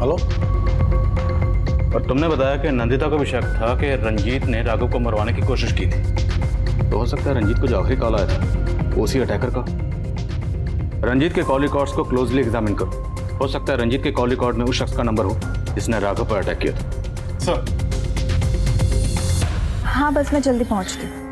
हेलो। और तुमने बताया कि नंदिता को भी शक था कि रंजीत ने राघव को मरवाने की कोशिश की थी। तो हो सकता है रंजीत को जो आखिरी कॉल आया था वो उसी अटैकर का। रंजीत के कॉल रिकॉर्ड्स को क्लोजली एग्जामिन करो। हो सकता है रंजीत के कॉल रिकॉर्ड में उस शख्स का नंबर हो जिसने राघव पर अटैक किया था। सर। हाँ बस मैं जल्दी पहुंचती हूँ।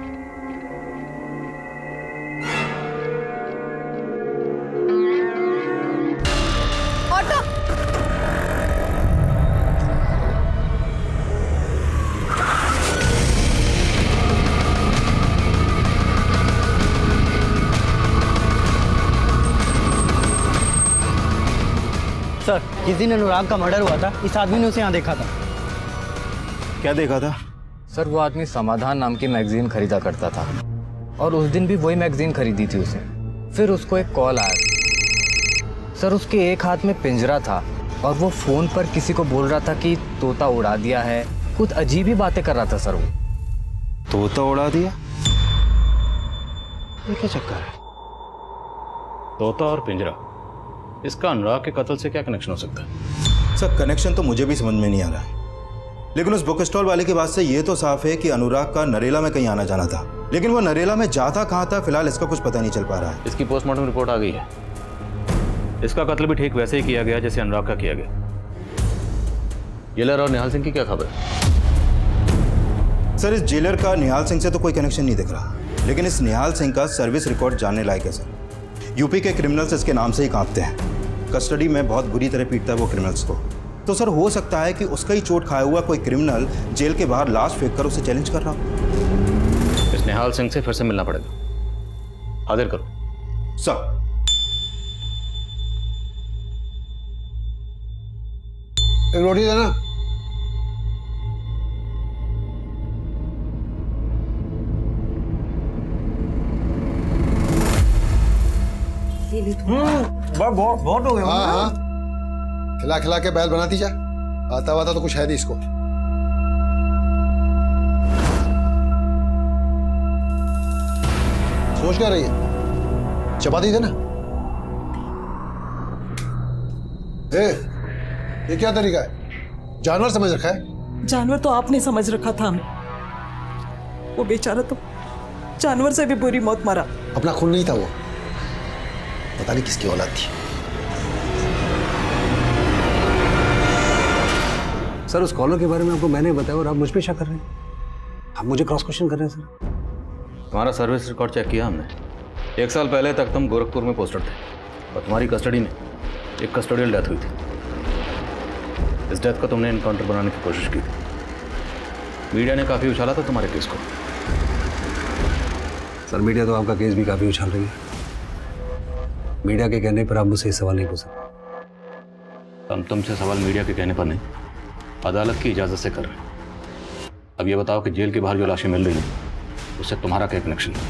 सर जिस दिन अनुराग का मर्डर हुआ था इस आदमी ने उसे यहाँ देखा था। क्या देखा था? सर वो आदमी समाधान नाम की मैगजीन खरीदा करता था और उस दिन भी वही मैगजीन खरीदी थी उसे। फिर उसको एक कॉल आया। सर उसके एक हाथ में पिंजरा था और वो फोन पर किसी को बोल रहा था कि तोता उड़ा दिया है। कुछ अजीब ही बातें कर रहा था सर वो। तोता उड़ा दिया? ये क्या चक्कर है? तोता और पिंजरा, इसका अनुराग के कत्ल से क्या कनेक्शन हो सकता है? सर कनेक्शन तो मुझे भी समझ में नहीं आ रहा है, लेकिन उस बुक स्टॉल वाले की बात से ये तो साफ है कि अनुराग का नरेला में कहीं आना जाना था, लेकिन वो नरेला में जाता कहाँ था फिलहाल इसका कुछ पता नहीं चल पा रहा है। इसकी पोस्टमार्टम रिपोर्ट आ गई है। इसका कत्ल भी ठीक वैसे ही किया गया जैसे अनुराग का किया गया। जेलर और निहाल सिंह की क्या खबर? सर इस जेलर का निहाल सिंह से तो कोई कनेक्शन नहीं दिख रहा, लेकिन इस निहाल सिंह का सर्विस रिकॉर्ड जानने लायक है सर। यूपी के क्रिमिनल्स इसके नाम से ही कांपते हैं। कस्टडी में बहुत बुरी तरह पीटता है वो क्रिमिनल्स को। तो सर हो सकता है कि उसका ही चोट खाया हुआ कोई क्रिमिनल जेल के बाहर लाश फेंक कर उसे चैलेंज कर रहा हो। इस निहाल सिंह से फिर से मिलना पड़ेगा। हाजिर करो सर। एक रोटी देना। बहुत हो गया। हाँ हाँ खिला खिला के बैल बनाती जा। आता वाता तो कुछ है नहीं इसको। सोच क्या रही है? चपाती देना। ये क्या तरीका है? जानवर समझ रखा है? जानवर तो आपने समझ रखा था हमें। वो बेचारा तो जानवर से भी बुरी मौत मरा। अपना खून नहीं था वो, पता नहीं किसकी औलाद थी। सर उस कॉलर के बारे में आपको मैंने बताया और आप मुझ पे शक कर रहे हैं। आप मुझे क्रॉस क्वेश्चन कर रहे हैं सर। तुम्हारा सर्विस रिकॉर्ड चेक किया हमने। 1 साल पहले तक तुम गोरखपुर में पोस्टेड थे और तुम्हारी कस्टडी में एक कस्टोडियल डेथ हुई थी। इस डेथ को तुमने इनकाउंटर बनाने की कोशिश की थी। मीडिया ने काफ़ी उछाला था तुम्हारे केस को। सर मीडिया तो आपका केस भी काफ़ी उछाल रही है। मीडिया के कहने पर आप मुझसे सवाल नहीं पूछ सकते। हम तुमसे सवाल मीडिया के कहने पर नहीं, अदालत की इजाज़त से कर रहे हैं। अब ये बताओ कि जेल के बाहर जो लाशें मिल रही हैं उससे तुम्हारा क्या कनेक्शन है?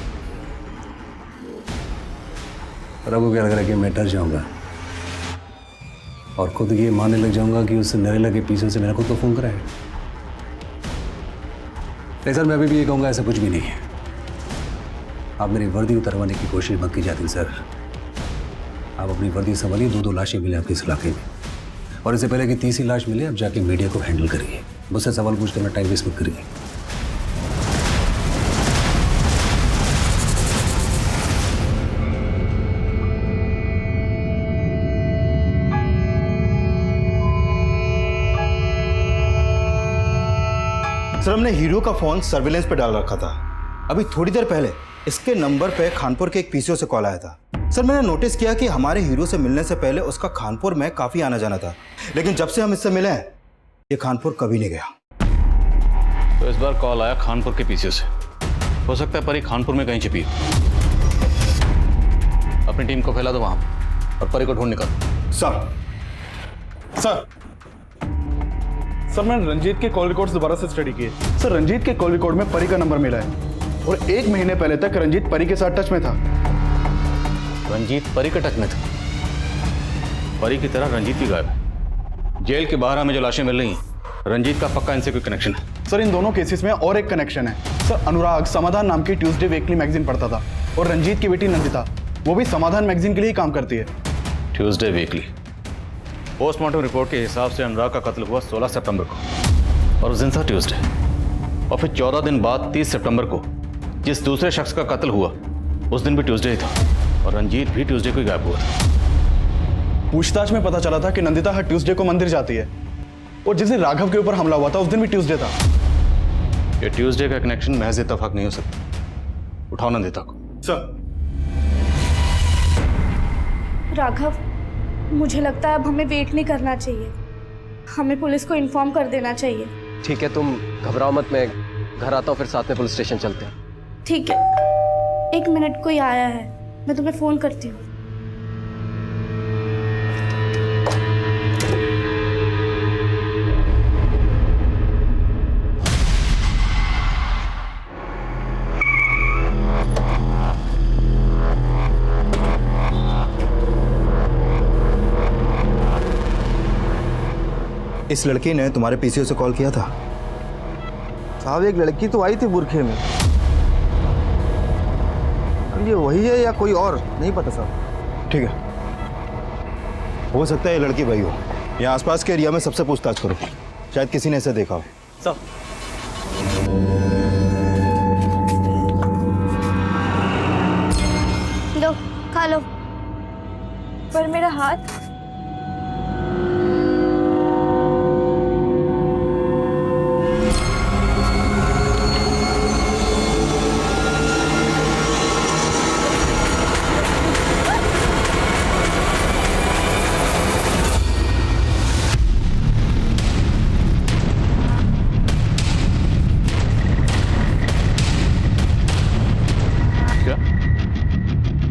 और आपको क्या लग रहा है कि मैं डर जाऊंगा और खुद ये मानने लग जाऊंगा कि उस नरेला के पीछे से मैंने खुद को फोन कराया? नहीं सर, मैं अभी भी ये कहूँगा ऐसा कुछ भी नहीं है। आप मेरी वर्दी उतरवाने की कोशिश मत कीजिए सर। आप अपनी वर्दी संभालिए। 2 लाशें मिले आपके इस इलाके में और इससे पहले कि तीसरी लाश मिले आप जाके मीडिया को हैंडल करिए। मुझसे सवाल पूछ कर मैं टाइम वेस्ट मत करिए। सर हमने हीरो का फोन सर्विलेंस पे डाल रखा था। अभी थोड़ी देर पहले इसके नंबर पे खानपुर के एक पीसीओ से कॉल आया था। सर मैंने नोटिस किया कि हमारे हीरो से मिलने से पहले उसका खानपुर में काफी आना जाना था, लेकिन जब से हम इससे मिले हैं ये कानपुर कभी नहीं गया। तो इस बार कॉल आया खानपुर के पीछे से। हो सकता है परी खानपुर में कहीं छिपी हो। अपनी टीम को फैला दो वहां पे और परी को ढूंढ निकालो। सर मैंने रंजीत के कॉल रिकॉर्ड्स दोबारा से स्टडी किए। सर रंजीत के कॉल रिकॉर्ड में परी का नंबर मिला है और 1 महीने पहले तक रंजीत परी के साथ टच में था। रंजीत परी के टच में था? परी की तरह रंजीत भी गायब है। जेल के बाहर हमें जो लाशें मिल रही हैं, रंजीत का पक्का इनसे कोई कनेक्शन है। सर इन दोनों केसेस में और एक कनेक्शन है। सर अनुराग समाधान नाम की ट्यूसडे वीकली मैगजीन पढ़ता था और रंजीत की बेटी नंदिता वो भी समाधान मैगजीन के लिए ही काम करती है। Tuesday weekly. पोस्टमार्टम रिपोर्ट के हिसाब से अनुराग का कत्ल हुआ 16 सितंबर को और उस दिन था ट्यूसडे। और फिर 14 दिन बाद 30 सितंबर को जिस दूसरे शख्स का कत्ल हुआ उस दिन भी ट्यूसडे ही था और रंजीत भी ट्यूसडे को ही गायब हुआ था। पूछताछ में पता चला था कि नंदिता हर ट्यूसडे को मंदिर जाती है और जिस दिन राघव के ऊपर हमला हुआ था उस दिन भी ट्यूसडे था। ये ट्यूसडे का कनेक्शन महज इत्तेफाक नहीं हो सकता। उठाओ नंदिता को। सर। राघव, मुझे लगता है अब हमें वेट नहीं करना चाहिए, हमें पुलिस को इन्फॉर्म कर देना चाहिए। ठीक है, तुम घबराओ मत, मैं घर आता हूँ, फिर साथ में पुलिस स्टेशन चलते हैं। ठीक है, 1 मिनट, कोई आया है, मैं तुम्हें फोन करती हूँ। इस लड़की ने तुम्हारे पीसीओ से कॉल किया था? साहब एक लड़की तो आई थी बुरखे में, अब ये वही है या कोई और नहीं पता साहब। ठीक है, हो सकता है ये लड़की वही हो। यहाँ आसपास के एरिया में सबसे पूछताछ करो, शायद किसी ने इसे देखा हो। साहब लो, खा लो। पर मेरा हाथ।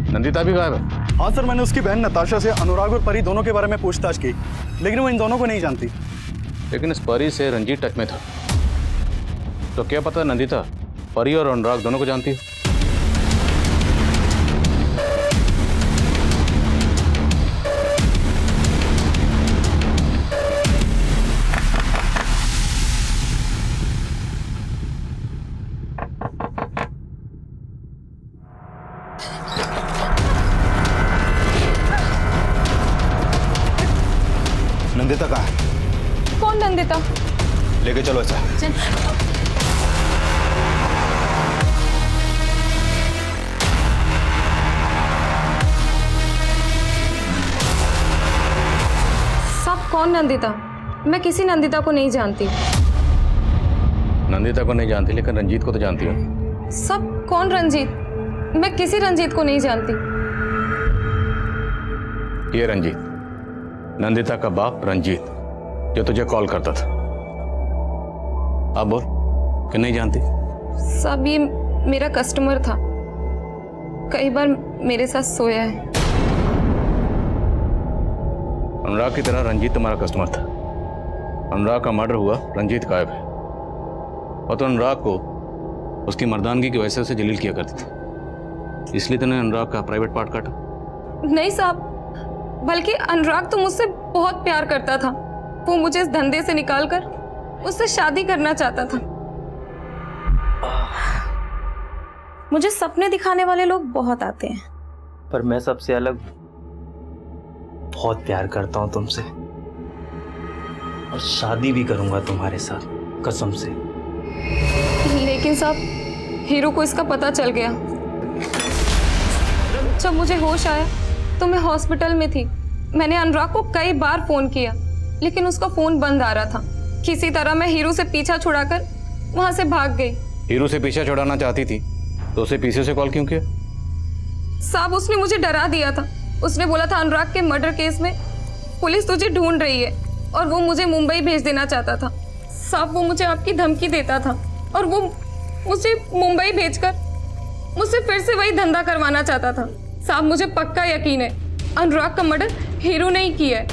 नंदिता भी गायब है? हाँ सर, मैंने उसकी बहन नताशा से अनुराग और परी दोनों के बारे में पूछताछ की, लेकिन वो इन दोनों को नहीं जानती। लेकिन इस परी से रंजीत टच में था, तो क्या पता नंदिता परी और अनुराग दोनों को जानती है। नंदिता कहाँ है? कौन नंदिता? लेके चलो ऐसा। सब कौन नंदिता? मैं किसी नंदिता को नहीं जानती। नंदिता को नहीं जानती, लेकिन रंजीत को तो जानती हो। सब कौन रंजीत? मैं किसी रंजीत को नहीं जानती। ये रंजीत, नंदिता का बाप रंजीत, जो तुझे कॉल करता था। अब बोल कि नहीं जानती? सब ये मेरा कस्टमर था, कई बार मेरे साथ सोया है। अनुराग की तरह रंजीत तुम्हारा कस्टमर था। अनुराग का मर्डर हुआ, रंजीत गायब है, और तो अनुराग को उसकी मर्दानगी की वजह से उसे जलील किया करती थी, इसलिए तूने अनुराग का प्राइवेट पार्ट काटा। नहीं साहब, बल्कि अनुराग तो मुझसे बहुत प्यार करता था। वो मुझे इस धंधे से निकालकर उससे शादी करना चाहता था। मुझे सपने दिखाने वाले लोग बहुत आते हैं, पर मैं सबसे अलग बहुत प्यार करता हूं तुमसे, और शादी भी करूंगा तुम्हारे साथ, कसम से। लेकिन साहब, हीरू को इसका पता चल गया। जब मुझे होश आया तो मैं हॉस्पिटल में थी। मैंने अनुराग को कई बार फोन किया, लेकिन उसका फोन बंद आ रहा था। किसी तरह मैं हीरू से पीछा छुड़ाकर वहां से भाग गई। हीरू से पीछा छुड़ाना चाहती थी तो उसे पीछे से कॉल क्यों किया? साहब, उसने मुझे डरा दिया था। उसने बोला था अनुराग के मर्डर केस में पुलिस तुझे ढूंढ रही है और वो मुझे मुंबई भेज देना चाहता था। साहब वो मुझे आपकी धमकी देता था और वो मुझे मुंबई भेजकर मुझसे फिर से वही धंधा करवाना चाहता था। साहब मुझे पक्का यकीन है अनुराग का मर्डर हीरू ने ही किया है।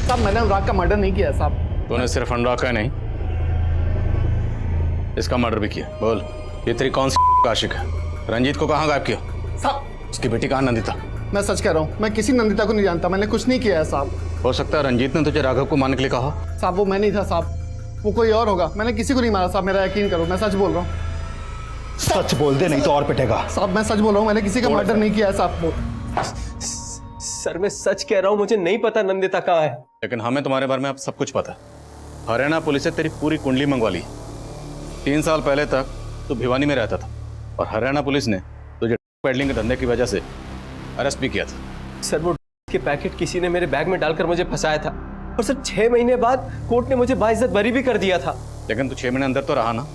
साहब मैंने अनुराग का मर्डर नहीं किया साहब। तूने सिर्फ अनुराग का नहीं, इसका मर्डर भी किया। बोल, ये तेरी कौन सी आशिक है? रंजीत को कहाँ गायब किया? साहब उसकी बेटी कहाँ नंदिता? मैं सच कह रहा हूँ, मैं किसी नंदिता को नहीं जानता, मैंने कुछ नहीं किया है साहब। हो सकता है रंजीत ने तुझे राघव को मारने के लिए कहा। साहब वो मैं नहीं था साहब, वो कोई और होगा। मैंने किसी को नहीं मारा साहब, मेरा यकीन करो, मैं सच बोल रहा हूँ। सच बोल दे नहीं तो और पिटेगा। साहब मैं सच बोल रहा हूँ, मैंने किसी का मर्डर नहीं किया है साहब। सर मैं सच कह रहा हूँ, मुझे नहीं पता नंदिता कहाँ है। लेकिन हमें तुम्हारे बारे में अब सब कुछ पता है। हरियाणा पुलिस से तेरी पूरी कुंडली मंगवा ली। 3 साल पहले तक तू भिवानी में रहता था और हरियाणा पुलिस ने तुझे पेडलिंग के धंधे की वजह से अरेस्ट भी किया था। सर वो के पैकेट किसी ने मेरे बैग में डालकर मुझे फंसाया था और सर 6 महीने बाद कोर्ट ने मुझे बाइज्जत बरी भी कर दिया था। लेकिन तू 6 महीने अंदर तो रहा ना,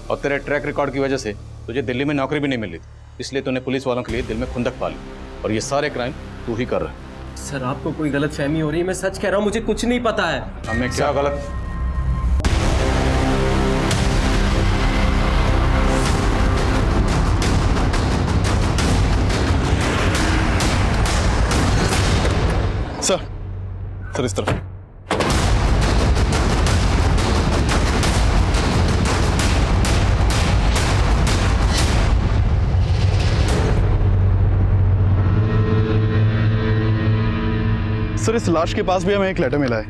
और तेरे ट्रैक रिकॉर्ड की वजह से तुझे दिल्ली में नौकरी भी नहीं मिली थी, इसलिए तूने पुलिस वालों के लिए दिल में खुंदक पाली और ये सारे क्राइम तू ही कर रहा है। सर आपको कोई गलत फहमी हो रही है, मैं सच कह रहा हूँ, मुझे कुछ नहीं पता है। हमें क्या गलत? सर इस तरफ। सर इस लाश के पास भी हमें एक लेटर मिला है।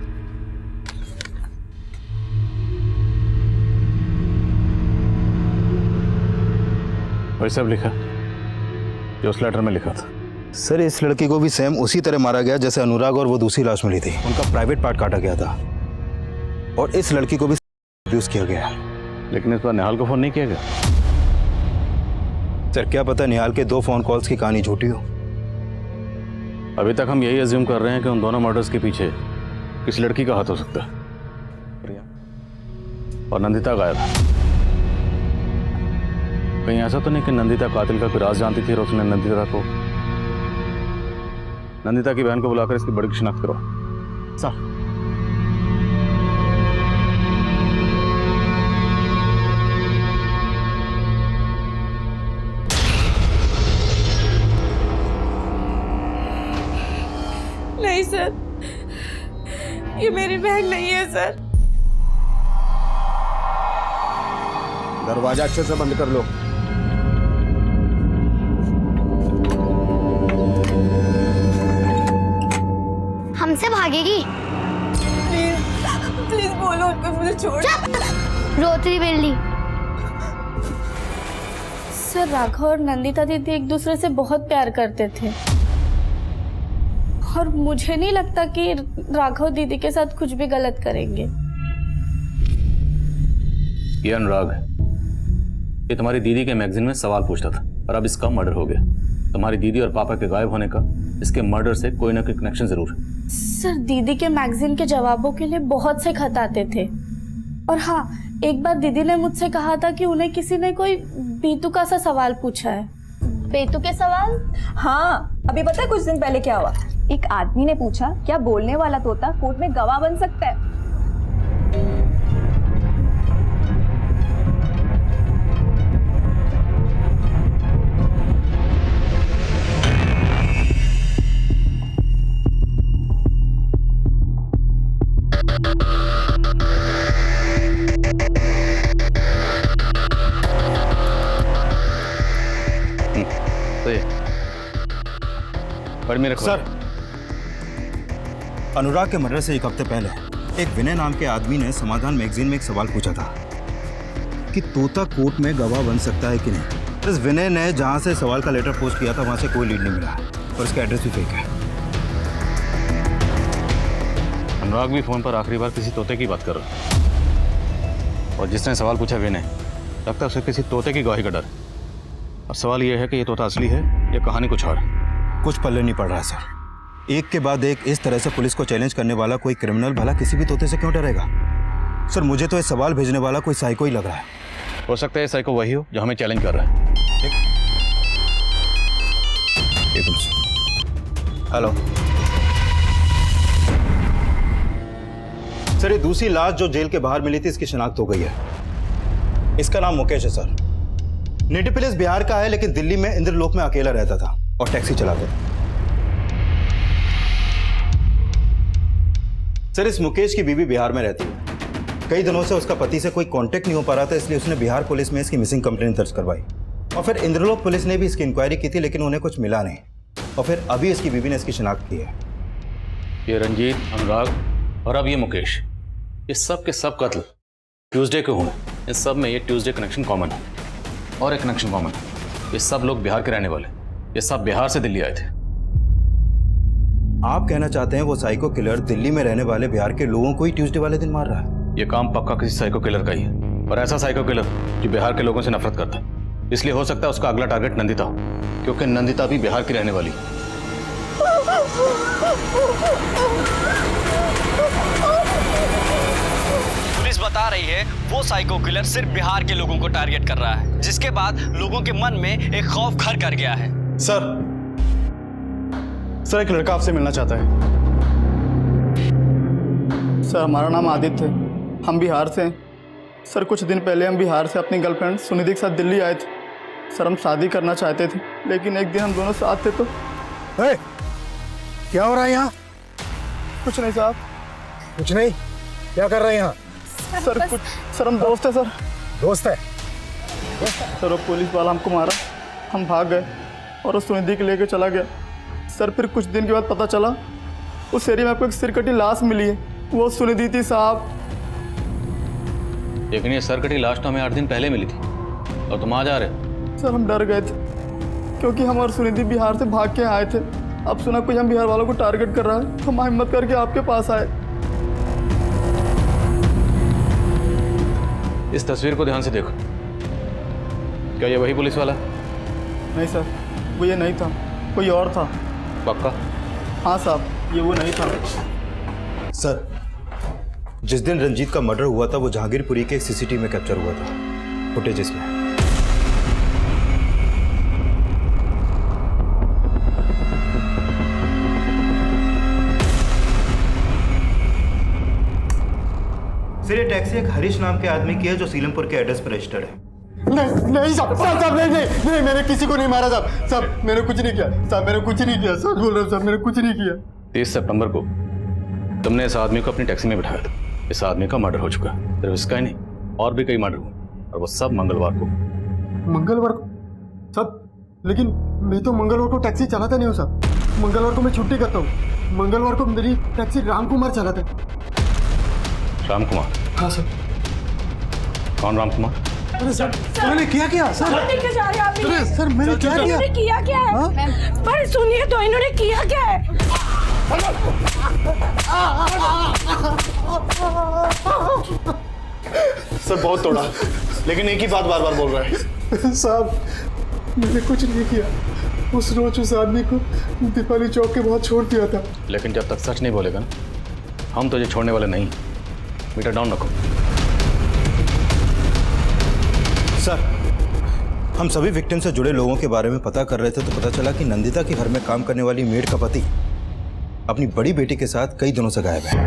वही सब लिखा जो उस लेटर में लिखा था। सर इस लड़की को भी सेम उसी तरह मारा गया जैसे अनुराग और वो दूसरी लाश मिली थी। उनका प्राइवेट पार्ट काटा गया था और इस लड़की को भी अब्यूज किया गया। लेकिन इस बार निहाल को फोन नहीं किया गया। सर क्या पता निहाल के 2 फोन कॉल्स की कहानी झूठी हो। अभी तक हम यही अज्यूम कर रहे हैं कि उन दोनों मर्डर्स के पीछे किस लड़की का हाथ हो सकता है और नंदिता गायब है। कहीं ऐसा तो नहीं कि नंदिता कातिल का कोई राज जानती थी और उसने नंदिता की बहन को बुलाकर इसकी बड़ी शिनाख्त करो। सर नहीं सर, ये मेरी बहन नहीं है सर। दरवाजा अच्छे से बंद कर लो। हमसे भागेगी? प्लीज बोलो उनको, मुझे छोड़। रोती बिल्ली। सर राघव और नंदिता दीदी एक दूसरे से बहुत प्यार करते थे और मुझे नहीं लगता कि राघव दीदी के साथ कुछ भी गलत करेंगे। ये अनुराग है, ये तुम्हारी दीदी के मैगजीन में सवाल पूछता था और अब इसका मर्डर हो गया। तुम्हारी दीदी और पापा के गायब होने का इसके मर्डर से कोई ना कोई कनेक्शन जरूर है। सर दीदी के मैगजीन के जवाबों के लिए बहुत से खत आते थे और हाँ, एक बार दीदी ने मुझसे कहा था कि उन्हें किसी ने कोई बेतुका सा सवाल पूछा है। बेतुके सवाल? हाँ, अभी पता है कुछ दिन पहले क्या हुआ? एक आदमी ने पूछा क्या बोलने वाला तोता कोर्ट में गवाह बन सकता है? सर अनुराग के मर्डर से 1 हफ्ते पहले एक विनय नाम के आदमी ने समाधान मैगजीन में एक सवाल पूछा था कि तोता कोर्ट में गवाह बन सकता है कि नहीं। इस विनय ने जहां से सवाल का लेटर पोस्ट किया था वहां से कोई लीड नहीं मिला और इसका एड्रेस भी फेक है। अनुराग भी फोन पर आखिरी बार किसी तोते की बात कर रहा है और जिसने सवाल पूछा विनय, लगता है उसे किसी तोते की गवाही का डर है। और सवाल यह है कि ये तोता असली है या कहानी कुछ और है। कुछ पल्ले नहीं पड़ रहा है सर। एक के बाद एक इस तरह से पुलिस को चैलेंज करने वाला कोई क्रिमिनल भला किसी भी तोते से क्यों डरेगा? सर मुझे तो ये सवाल भेजने वाला कोई साइको ही लग रहा है। हो सकता है साइको वही हो जो हमें चैलेंज कर रहा है। हेलो सर, ये दूसरी लाश जो जेल के बाहर मिली थी, इसकी शिनाख्त हो गई है। इसका नाम मुकेश है सर। नेटिव प्लेस बिहार का है, लेकिन दिल्ली में इंद्रलोक में अकेला रहता था और टैक्सी चलाता था। सर, इस मुकेश की बीवी बिहार में रहती है। कई दिनों से उसका पति से कोई कांटेक्ट नहीं हो पा रहा था, इसलिए उसने बिहार पुलिस में इसकी मिसिंग कंप्लेंट दर्ज करवाई और फिर इंद्रलोक पुलिस ने भी इसकी इंक्वायरी की थी, लेकिन उन्हें कुछ मिला नहीं और फिर अभी इसकी बीवी ने इसकी शिनाख्त की है। ये रंजीत, अनुराग और अब ये मुकेश, ये सब के सब कत्ल ट्यूसडे के हुए। इन सब में ये ट्यूसडे कनेक्शन कॉमन है और एक कनेक्शन कॉमन है, ये सब लोग बिहार के रहने वाले, ये सब बिहार से दिल्ली आए थे। आप कहना चाहते हैं वो साइको किलर दिल्ली में रहने वाले बिहार के लोगों को ही ट्यूसडे वाले दिन मार रहा है? ये काम पक्का किसी साइको किलर का ही है, और ऐसा साइको किलर जो बिहार के लोगों से नफरत करता है। इसलिए हो सकता है उसका अगला टारगेट नंदिता हो, क्योंकि नंदिता भी बिहार की रहने वाली है। पुलिस बता रही है वो साइको किलर सिर्फ बिहार के लोगों को टारगेट कर रहा है, जिसके बाद लोगों के मन में एक खौफ घर कर गया है। सर एक लड़का आपसे मिलना चाहता है। सर हमारा नाम आदित्य है, हम बिहार से हैं। सर कुछ दिन पहले हम बिहार से अपनी गर्लफ्रेंड सुनिधि के साथ दिल्ली आए थे। सर हम शादी करना चाहते थे, लेकिन एक दिन हम दोनों साथ थे तो क्या हो रहा है यहाँ? कुछ नहीं साहब। कुछ नहीं? क्या कर रहे हैं यहाँ? सर कुछ, सर हम दोस्त है। सर दोस्त है? सर वो पुलिस वाला हमको मारा, हम भाग गए और उस सुनिधि के लेके चला गया। सर फिर कुछ दिन के बाद पता चला उस एरिया में आपको एक सिरकटी लाश मिली है, वो सुनिधि थी साहब। लेकिन ये सरकटी लाश तो हमें 8 दिन पहले मिली थी और तुम आ जा रहे। सर हम डर गए थे क्योंकि हम और सुनिधि बिहार से भाग के आए थे। अब सुना कोई हम बिहार वालों को टारगेट कर रहा है, हम हिम्मत करके आपके पास आए। इस तस्वीर को ध्यान से देखो, क्या ये वही पुलिस वाला? नहीं सर, वो ये नहीं था, कोई और था। पक्का? हाँ साहब, ये वो नहीं था। सर, जिस दिन रंजीत का मर्डर हुआ था वो जहांगीरपुरी के सीसीटीवी में कैप्चर हुआ था, फुटेज इसमें। सर ये टैक्सी एक हरीश नाम के आदमी की है जो सीलमपुर के एड्रेस पर रजिस्टर्ड है। नहीं साहब, नहीं, मैंने किसी को नहीं मारा साहब, मैंने कुछ नहीं किया साहब, मैंने कुछ नहीं किया, सच बोल रहा हूँ साहब, मैंने कुछ नहीं किया। 30 सितंबर को तुमने इस आदमी को अपनी टैक्सी में बिठाया था। इस आदमी का मर्डर हो चुका है, सिर्फ इसका ही नहीं और भी कई मर्डर हुए, और वो सब मंगलवार को। मंगलवार को साहब? लेकिन मैं तो मंगलवार को टैक्सी चलाता नहीं हूँ साहब, मंगलवार को मैं छुट्टी करता हूँ। मंगलवार को मेरी टैक्सी रामकुमार चलाता है। रामकुमार? हाँ सर। कौन रामकुमार? अरे सर, मैंने किया क्या सर? लेके जा रहे हैं आप? अरे सर, मैंने क्या किया? इन्होंने किया क्या है? पर सुनिए तो, इन्होंने किया क्या है? सर बहुत तोड़ा, लेकिन एक ही बात बार बार बोल रहा है। साहब मैंने कुछ नहीं किया, उस रोज उस आदमी को दीपाली चौक के बाद छोड़ दिया था। लेकिन जब तक सच नहीं बोलेगा ना, हम तुझे छोड़ने वाले नहीं। मीटर डाउन रखो। सर, हम सभी विक्टिम से जुड़े लोगों के बारे में पता कर रहे थे तो पता चला कि नंदिता के घर में काम करने वाली मेड का पति अपनी बड़ी बेटी के साथ कई दिनों से गायब है।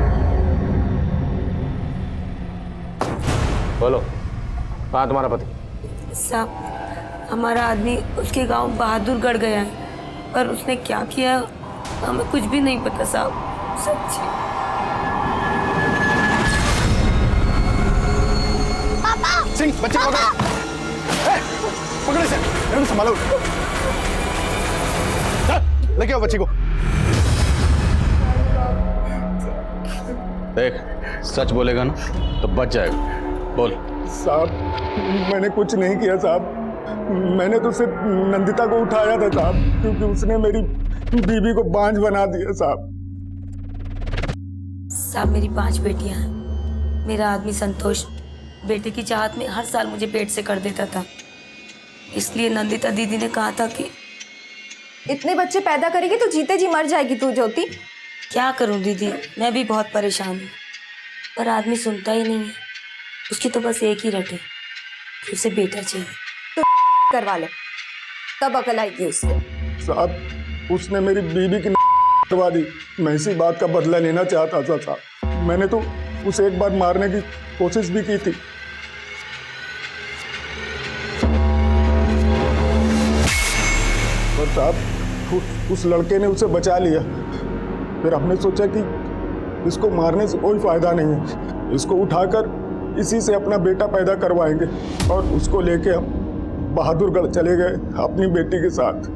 बोलो, कहाँ तुम्हारा पति? साहब हमारा आदमी उसके गांव बहादुरगढ़ गया है, पर उसने क्या किया हमें कुछ भी नहीं पता साहब, सच्ची। सिंह, बच्चे को पकड़ो इसे, इन्होंने संभालो। लेके आओ बच्ची को। देख, सच बोलेगा ना तो बच जाएगा। बोल। साहब मैंने कुछ नहीं किया साहब, मैंने तो सिर्फ नंदिता को उठाया था साहब, क्योंकि उसने मेरी बीबी को बांझ बना दिया साहब। साहब मेरी 5 बेटियां हैं। मेरा आदमी संतोष बेटे की चाहत में हर साल मुझे पेट से कर देता था, इसलिए नंदिता दीदी ने कहा था कि इतने बच्चे पैदा करेगी तो जीते जी मर जाएगी तू ज्योति। क्या करूं दीदी, मैं भी बहुत परेशान हूँ, पर आदमी सुनता ही नहीं है। उसकी तो बस एक ही रटे कि उसे बेटा चाहिए। तो करवा ले, तब अकल आएगी उसको। साहब उसने मेरी बीबी की करवा दी। मैं इसी बात का बदला लेना चाहता था साहब। मैंने तो उसे एक बार मारने की कोशिश भी की थी। और साहब उस लड़के ने उसे बचा लिया। फिर हमने सोचा कि इसको मारने से कोई फायदा नहीं है, इसको उठाकर इसी से अपना बेटा पैदा करवाएंगे। और उसको लेके हम बहादुरगढ़ चले गए अपनी बेटी के साथ।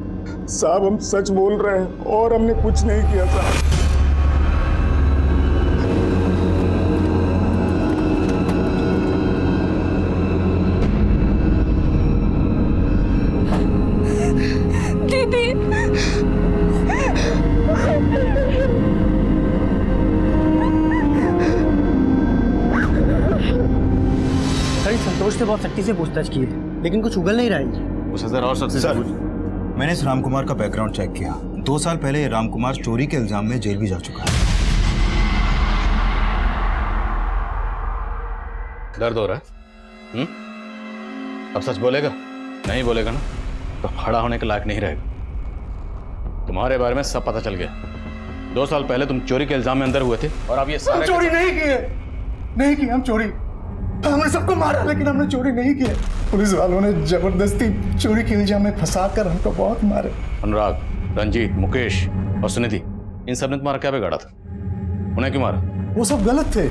साहब हम सच बोल रहे हैं और हमने कुछ नहीं किया साहब। दीदी सर संतोष से बहुत सख्ती से पूछताछ की है, लेकिन कुछ उगल नहीं रहा है। उसे जरा और सख्ती से पूछ। मैंने इस रामकुमार का बैकग्राउंड चेक किया। 2 साल पहले ये रामकुमार चोरी के इल्जाम में जेल भी जा चुका है। दर्द हो रहा है? अब सच बोलेगा? नहीं बोलेगा ना तो खड़ा होने के लायक नहीं रहेगा। तुम्हारे बारे में सब पता चल गया। 2 साल पहले तुम चोरी के इल्जाम में अंदर हुए थे और अब ये सारे चोरी नहीं की हम चोरी। हमने सबको मारा लेकिन हमने चोरी नहीं की। पुलिस वालों ने जबरदस्ती चोरी के इल्जाम में फंसाकर हमको बहुत मारे। अनुराग, रंजीत, मुकेश और सुनिधि, इन सब ने तुम्हारा क्या बिगाड़ा था? उन्हें क्यों मारा? वो सब गलत थे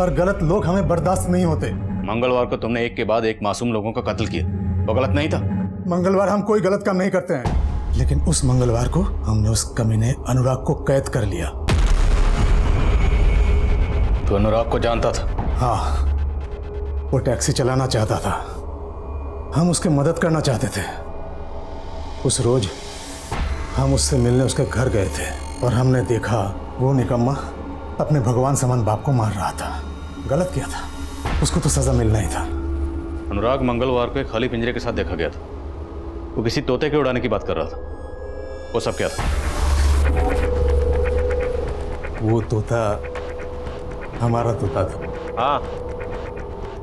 और गलत लोग हमें बर्दाश्त नहीं होते। मंगलवार को तुमने एक के बाद एक मासूम लोगों का कत्ल किया, वो गलत नहीं था? मंगलवार हम कोई गलत काम नहीं करते हैं, लेकिन उस मंगलवार को हमने उस कमीने अनुराग को कैद कर लिया। तो अनुराग को जानता था? हाँ, वो टैक्सी चलाना चाहता था, हम उसकी मदद करना चाहते थे। उस रोज हम उससे मिलने उसके घर गए थे और हमने देखा वो निकम्मा अपने भगवान समान बाप को मार रहा था। गलत किया था, उसको तो सजा मिलना ही था। अनुराग मंगलवार को एक खाली पिंजरे के साथ देखा गया था। वो किसी तोते के उड़ाने की बात कर रहा था। वो सब क्या था? वो तोता हमारा तोता था। हाँ,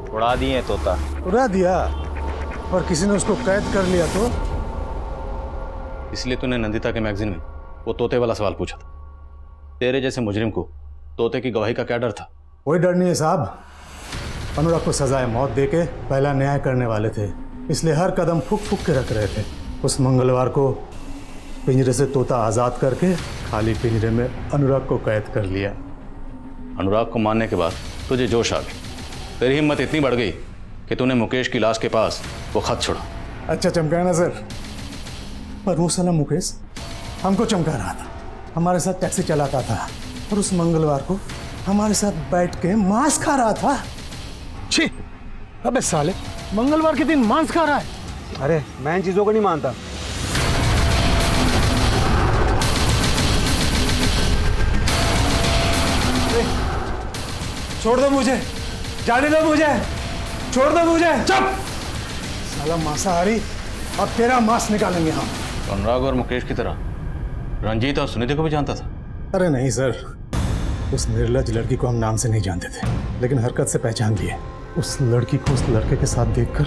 उड़ा दिए तोता। उड़ा दिया और किसी ने उसको कैद कर लिया तो? इसलिए तूने नंदिता के मैगजीन में वो तोते वाला सवाल पूछा था। तेरे जैसे मुजरिम को तोते की गवाही का क्या डर था? कोई डर नहीं है साहब। अनुराग को सजाए मौत देके पहला न्याय करने वाले थे, इसलिए हर कदम फूक फूक के रख रहे थे। उस मंगलवार को पिंजरे से तोता आज़ाद करके खाली पिंजरे में अनुराग को कैद कर लिया। अनुराग को मारने के बाद तुझे जोश आ गई, तेरी हिम्मत इतनी बढ़ गई कि तूने मुकेश की लाश के पास वो खत छोड़ा। अच्छा चमकाया ना सर, पर वो साला मुकेश हमको चमका रहा था, हमारे साथ टैक्सी चलाता था और उस मंगलवार को हमारे साथ बैठ के मांस खा रहा था। छी, अबे साले, मंगलवार के दिन मांस खा रहा है? अरे मैं इन चीजों को नहीं मानता। छोड़ दो मुझे, जाने दो मुझे, छोड़ दो मुझे। चुप साला मांसाहारी, अब तेरा मांस निकालेंगे हम। अनुराग और मुकेश की तरह रंजीत और सुनिधि को भी जानता था? अरे नहीं सर, उस निर्लज लड़की को हम नाम से नहीं जानते थे, लेकिन हरकत से पहचान लिए। उस लड़की को उस लड़के के साथ देखकर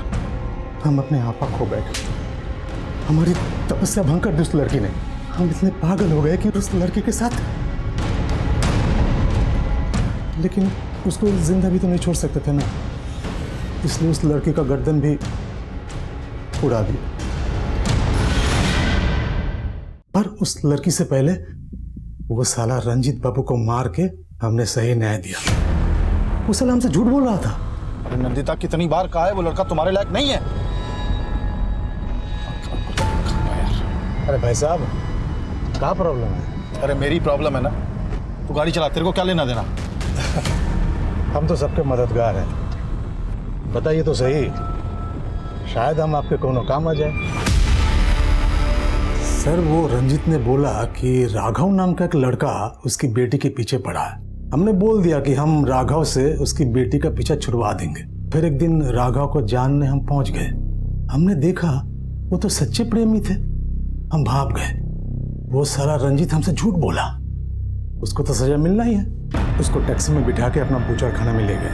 हम अपने आपा खो बैठे। हमारी तपस्या भंग कर दी उस लड़की ने। हम इतने पागल हो गए कि उस लड़के के साथ, लेकिन उसको जिंदा भी तो नहीं छोड़ सकते थे ना, इसलिए उस लड़की का गर्दन भी उड़ा दिया। पर उस लड़की से पहले वो साला रंजीत बाबू को मार के हमने सही न्याय दिया। वो साला हमसे झूठ बोल रहा था। अरे नंदिता, कितनी बार कहा है वो लड़का तुम्हारे लायक नहीं है। अरे भाई साहब, क्या प्रॉब्लम है? अरे मेरी प्रॉब्लम है ना, तू गाड़ी चला, तेरे को क्या लेना देना? हम तो सबके मददगार हैं, बताइए तो सही, शायद हम आपके कोनो काम आ जाए। सर, वो रंजीत ने बोला कि राघव नाम का एक लड़का उसकी बेटी के पीछे पड़ा है। हमने बोल दिया कि हम राघव से उसकी बेटी का पीछा छुड़वा देंगे। फिर एक दिन राघव को जानने हम पहुंच गए। हमने देखा वो तो सच्चे प्रेमी थे। हम भाग गए। वो साला रंजीत हमसे झूठ बोला। उसको तो सजा मिलना ही है। उसको टैक्सी में बिठा के अपना बूचड़खाना में ले गए।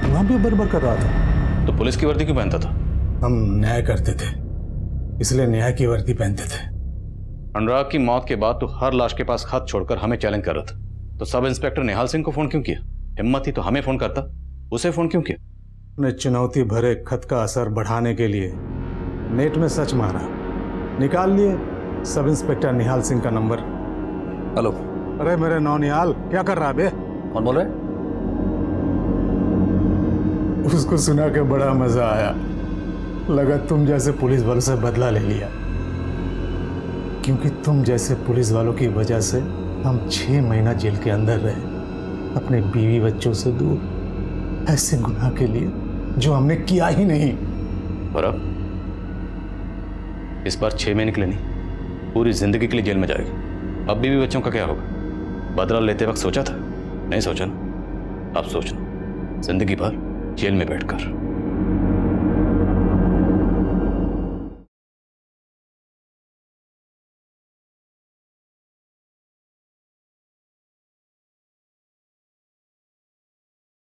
वहां भी बर्बर कर रहा था। तो पुलिस की वर्दी क्यों पहनता था? हम न्याय करते थे, इसलिए न्याय की वर्दी पहनते थे। अनुराग की मौत के बाद तो हर लाश के पास खत छोड़कर हमें चैलेंज कर रहा था, तो सब इंस्पेक्टर निहाल सिंह को फोन क्यों किया? हिम्मत थी तो हमें फोन करता, उसे फोन क्यों किया? ने चुनौती भरे खत का असर बढ़ाने के लिए नेट में सर्च मारा, निकाल लिए सब इंस्पेक्टर निहाल सिंह का नंबर। हेलो। अरे मेरे नौनिहाल, क्या कर रहा बे? कौन बोल रहे? उसको सुना के बड़ा मजा आया, लगा तुम जैसे पुलिस वालों से बदला ले लिया, क्योंकि तुम जैसे पुलिस वालों की वजह से हम 6 महीना जेल के अंदर रहे, अपने बीवी बच्चों से दूर, ऐसे गुनाह के लिए जो हमने किया ही नहीं। और अब इस बार 6 महीने के लिए नहीं, पूरी जिंदगी के लिए जेल में जाएगी। अब बीवी बच्चों का क्या होगा? बदला लेते वक्त सोचा था? नहीं सोचा ना, अब सोचना, जिंदगी भर जेल में बैठकर।